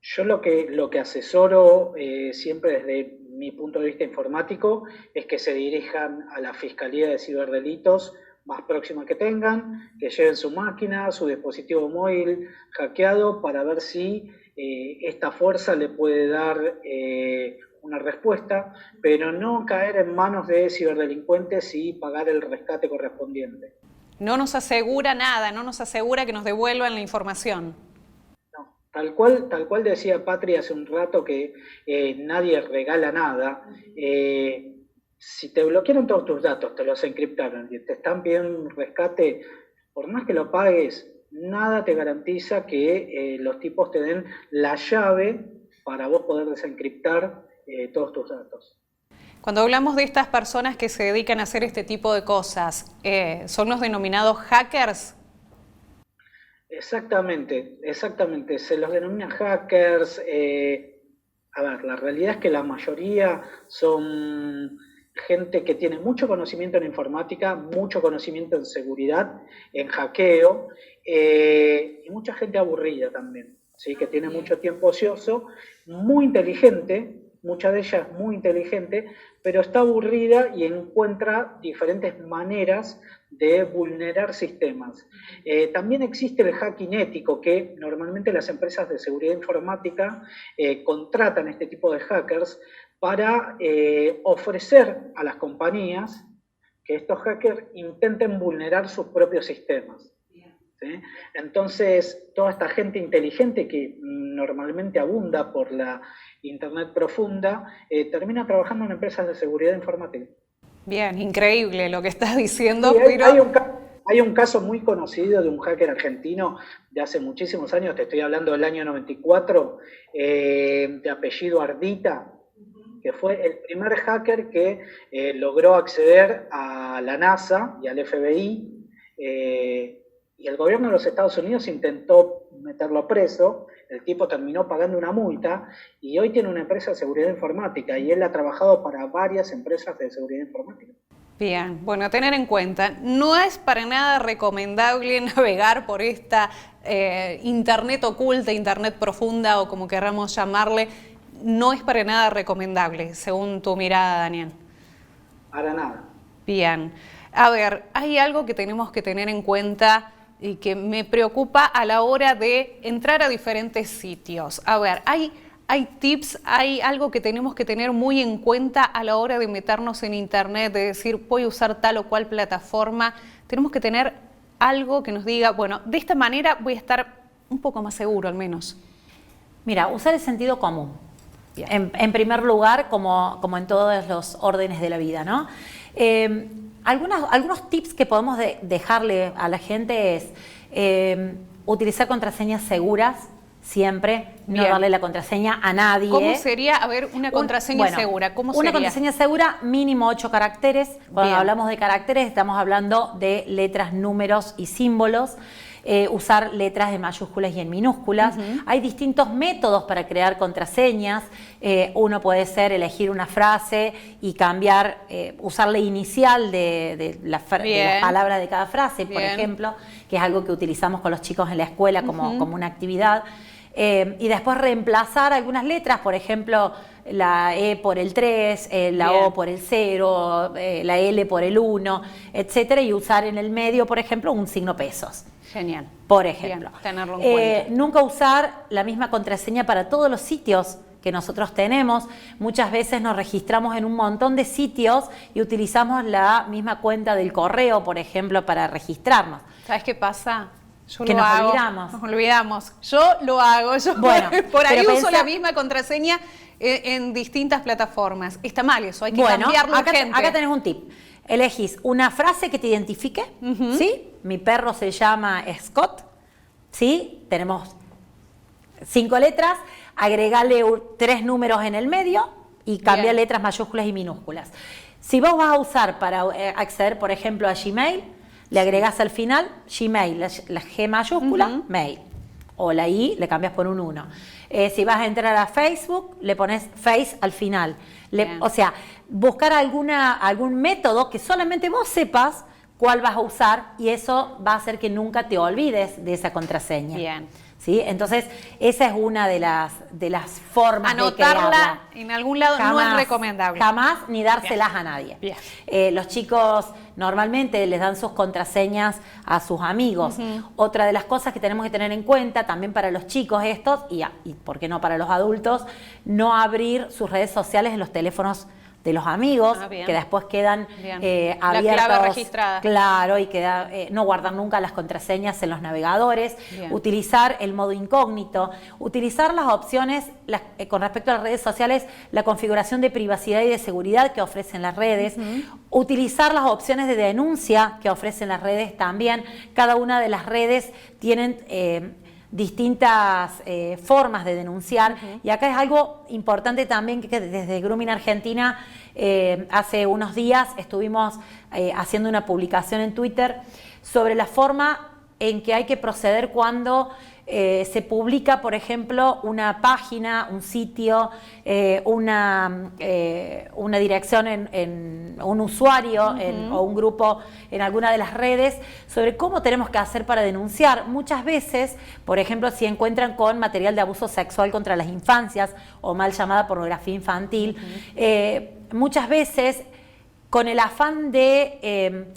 Yo lo que asesoro siempre desde mi punto de vista informático es que se dirijan a la Fiscalía de Ciberdelitos más próxima que tengan, que lleven su máquina, su dispositivo móvil hackeado para ver si esta fuerza le puede dar una respuesta, pero no caer en manos de ciberdelincuentes y pagar el rescate correspondiente. No nos asegura nada, no nos asegura que nos devuelvan la información. No, tal cual decía Patri hace un rato que nadie regala nada. Si te bloquearon todos tus datos, te los encriptaron y te están pidiendo un rescate, por más que lo pagues, nada te garantiza que los tipos te den la llave para vos poder desencriptar todos tus datos. Cuando hablamos de estas personas que se dedican a hacer este tipo de cosas, ¿son los denominados hackers? Exactamente, se los denomina hackers. La realidad es que la mayoría son gente que tiene mucho conocimiento en informática, mucho conocimiento en seguridad, en hackeo, y mucha gente aburrida también, ¿sí? Que tiene mucho tiempo ocioso, muy inteligente, mucha de ellas muy inteligente, pero está aburrida y encuentra diferentes maneras de vulnerar sistemas. También existe el hacking ético, que normalmente las empresas de seguridad informática contratan este tipo de hackers para ofrecer a las compañías que estos hackers intenten vulnerar sus propios sistemas. ¿Sí? Entonces, toda esta gente inteligente que normalmente abunda por la Internet profunda, termina trabajando en empresas de seguridad informática. Bien, increíble lo que estás diciendo. Sí, pero... hay un caso muy conocido de un hacker argentino de hace muchísimos años, te estoy hablando del año 94, de apellido Ardita, que fue el primer hacker que logró acceder a la NASA y al FBI, y el gobierno de los Estados Unidos intentó meterlo preso. El tipo terminó pagando una multa y hoy tiene una empresa de seguridad informática y él ha trabajado para varias empresas de seguridad informática. Bien, bueno, a tener en cuenta, no es para nada recomendable navegar por esta Internet oculta, Internet profunda o como queramos llamarle, no es para nada recomendable, según tu mirada, Daniel. para nada. Bien. A ver, hay algo que tenemos que tener en cuenta y que me preocupa a la hora de entrar a diferentes sitios. A ver, hay tips, hay algo que tenemos que tener muy en cuenta a la hora de meternos en internet, de decir, voy a usar tal o cual plataforma. Tenemos que tener algo que nos diga, bueno, de esta manera voy a estar un poco más seguro al menos. Mira, usar el sentido común. En primer lugar, como en todos los órdenes de la vida, ¿no? Algunos tips que podemos dejarle a la gente es utilizar contraseñas seguras siempre, no darle la contraseña a nadie. ¿Cómo sería, a ver, una contraseña segura? ¿Cómo sería? Una contraseña segura, mínimo 8 caracteres. Cuando hablamos de caracteres, estamos hablando de letras, números y símbolos. Usar letras en mayúsculas y en minúsculas. Hay distintos métodos para crear contraseñas. Uno puede ser elegir una frase y cambiar, usar la inicial de la palabra de cada frase, por ejemplo, que es algo que utilizamos con los chicos en la escuela como una actividad. Y después reemplazar algunas letras, por ejemplo, la E por el 3, la O por el 0, la L por el 1, etcétera, y usar en el medio, por ejemplo, un signo pesos. Genial. Por ejemplo. Bien, tenerlo en cuenta. Nunca usar la misma contraseña para todos los sitios que nosotros tenemos. Muchas veces nos registramos en un montón de sitios y utilizamos la misma cuenta del correo, por ejemplo, para registrarnos. ¿Sabes qué pasa? Yo que lo nos hago. olvidamos. Nos olvidamos. Yo lo hago. Yo bueno, por ahí uso la misma contraseña en distintas plataformas. Está mal eso, hay que cambiarlo urgente. Acá tenés un tip. Elegís una frase que te identifique, ¿sí? Mi perro se llama Scott, ¿sí? Tenemos 5 letras, agregale 3 números en el medio y cambia letras mayúsculas y minúsculas. Si vos vas a usar para acceder, por ejemplo, a Gmail, le agregás al final Gmail, la G mayúscula, mail. O la I le cambias por un 1. Si vas a entrar a Facebook, le pones Face al final. O sea, buscar algún método que solamente vos sepas cuál vas a usar y eso va a hacer que nunca te olvides de esa contraseña. Bien. ¿Sí? Entonces, esa es una de las formas de crearla. Anotarla en algún lado no es recomendable. Jamás, ni dárselas a nadie. Bien. Los chicos normalmente les dan sus contraseñas a sus amigos. Otra de las cosas que tenemos que tener en cuenta, también para los chicos estos, y por qué no para los adultos, no abrir sus redes sociales en los teléfonos de los amigos, que después quedan abiertos. La clave registrada. Claro, y no guardar nunca las contraseñas en los navegadores. Utilizar el modo incógnito. Utilizar las opciones, con respecto a las redes sociales, la configuración de privacidad y de seguridad que ofrecen las redes. Utilizar las opciones de denuncia que ofrecen las redes también. Cada una de las redes tienen distintas formas de denunciar y acá es algo importante también que desde Grooming Argentina hace unos días estuvimos haciendo una publicación en Twitter sobre la forma en que hay que proceder cuando se publica, por ejemplo, una página, un sitio, una dirección en un usuario o un grupo en alguna de las redes, sobre cómo tenemos que hacer para denunciar. Muchas veces, por ejemplo, si encuentran con material de abuso sexual contra las infancias o mal llamada pornografía infantil, muchas veces con el afán de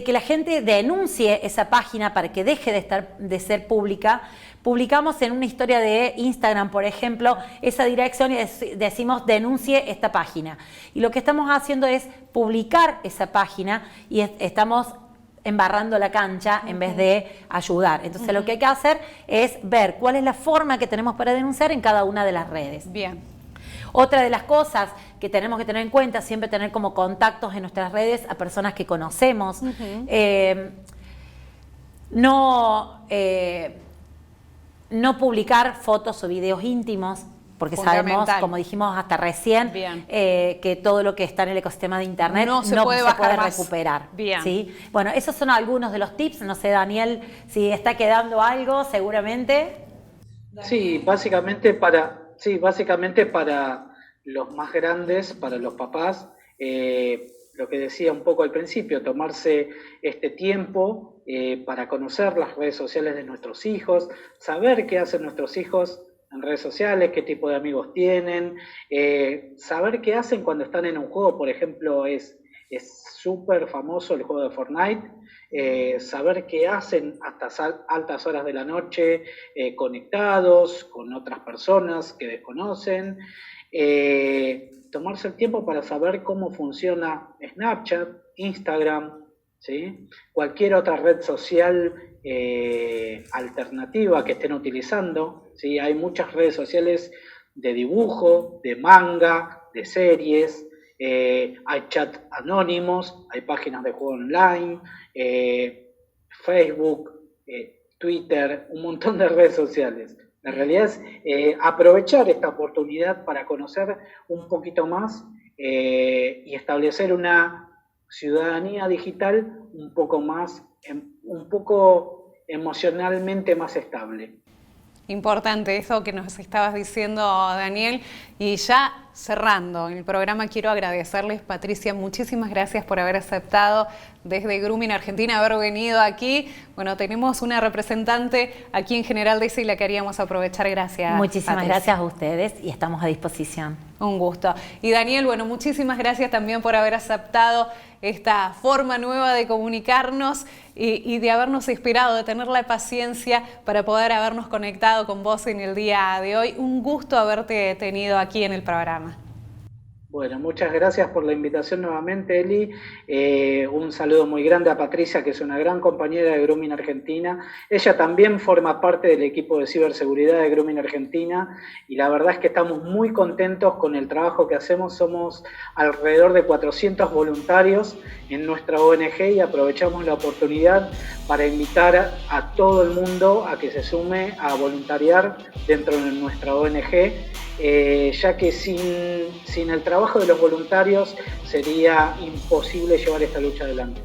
que la gente denuncie esa página para que deje de ser pública, publicamos en una historia de Instagram, por ejemplo, esa dirección y decimos denuncie esta página. Y lo que estamos haciendo es publicar esa página y estamos embarrando la cancha en vez de ayudar. Entonces lo que hay que hacer es ver cuál es la forma que tenemos para denunciar en cada una de las redes. Bien. Otra de las cosas que tenemos que tener en cuenta, siempre tener como contactos en nuestras redes a personas que conocemos. No publicar fotos o videos íntimos, porque sabemos, como dijimos hasta recién, que todo lo que está en el ecosistema de Internet no se puede recuperar. ¿Sí? Bueno, esos son algunos de los tips. No sé, Daniel, si está quedando algo, seguramente. Sí, básicamente para los más grandes, para los papás, lo que decía un poco al principio, tomarse este tiempo para conocer las redes sociales de nuestros hijos, saber qué hacen nuestros hijos en redes sociales, qué tipo de amigos tienen, saber qué hacen cuando están en un juego. Por ejemplo, es súper famoso el juego de Fortnite, saber qué hacen hasta altas horas de la noche conectados con otras personas que desconocen, tomarse el tiempo para saber cómo funciona Snapchat, Instagram, ¿sí? Cualquier otra red social alternativa que estén utilizando, ¿sí? Hay muchas redes sociales de dibujo, de manga, de series, hay chat anónimos, hay páginas de juego online, Facebook, Twitter, un montón de redes sociales. La realidad es aprovechar esta oportunidad para conocer un poquito más y establecer una ciudadanía digital un poco emocionalmente más estable. Importante eso que nos estabas diciendo, Daniel. Y ya cerrando el programa, quiero agradecerles, Patricia, muchísimas gracias por haber aceptado desde Grooming Argentina, haber venido aquí. Bueno, tenemos una representante aquí en General Dehesa y la queríamos aprovechar. Gracias, muchísimas Patricia. gracias a ustedes y estamos a disposición. Un gusto. Y Daniel, bueno, muchísimas gracias también por haber aceptado esta forma nueva de comunicarnos y de habernos inspirado, de tener la paciencia para poder habernos conectado con vos en el día de hoy. Un gusto haberte tenido aquí en el programa. Bueno, muchas gracias por la invitación nuevamente, Eli. Un saludo muy grande a Patricia, que es una gran compañera de Grooming Argentina. Ella también forma parte del equipo de ciberseguridad de Grooming Argentina y la verdad es que estamos muy contentos con el trabajo que hacemos. Somos alrededor de 400 voluntarios en nuestra ONG y aprovechamos la oportunidad para invitar a todo el mundo a que se sume a voluntariar dentro de nuestra ONG. Ya que sin el trabajo de los voluntarios sería imposible llevar esta lucha adelante.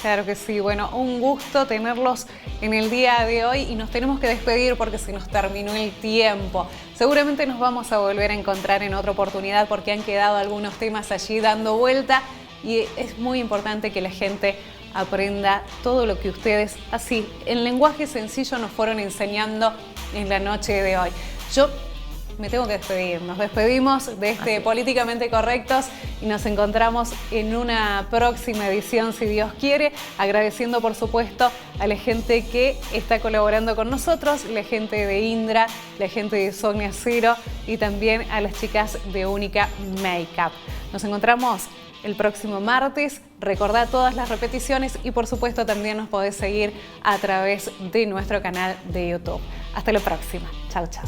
Claro que sí, bueno, un gusto tenerlos en el día de hoy y nos tenemos que despedir porque se nos terminó el tiempo. Seguramente nos vamos a volver a encontrar en otra oportunidad porque han quedado algunos temas allí dando vuelta y es muy importante que la gente aprenda todo lo que ustedes así, en lenguaje sencillo, nos fueron enseñando en la noche de hoy. Yo me tengo que despedir. Nos despedimos de este Políticamente Correctos y nos encontramos en una próxima edición, si Dios quiere, agradeciendo por supuesto a la gente que está colaborando con nosotros, la gente de Indra, la gente de Sonia Cero y también a las chicas de Única Makeup. Nos encontramos el próximo martes. Recordá todas las repeticiones y por supuesto también nos podés seguir a través de nuestro canal de YouTube. Hasta la próxima. Chau, chau.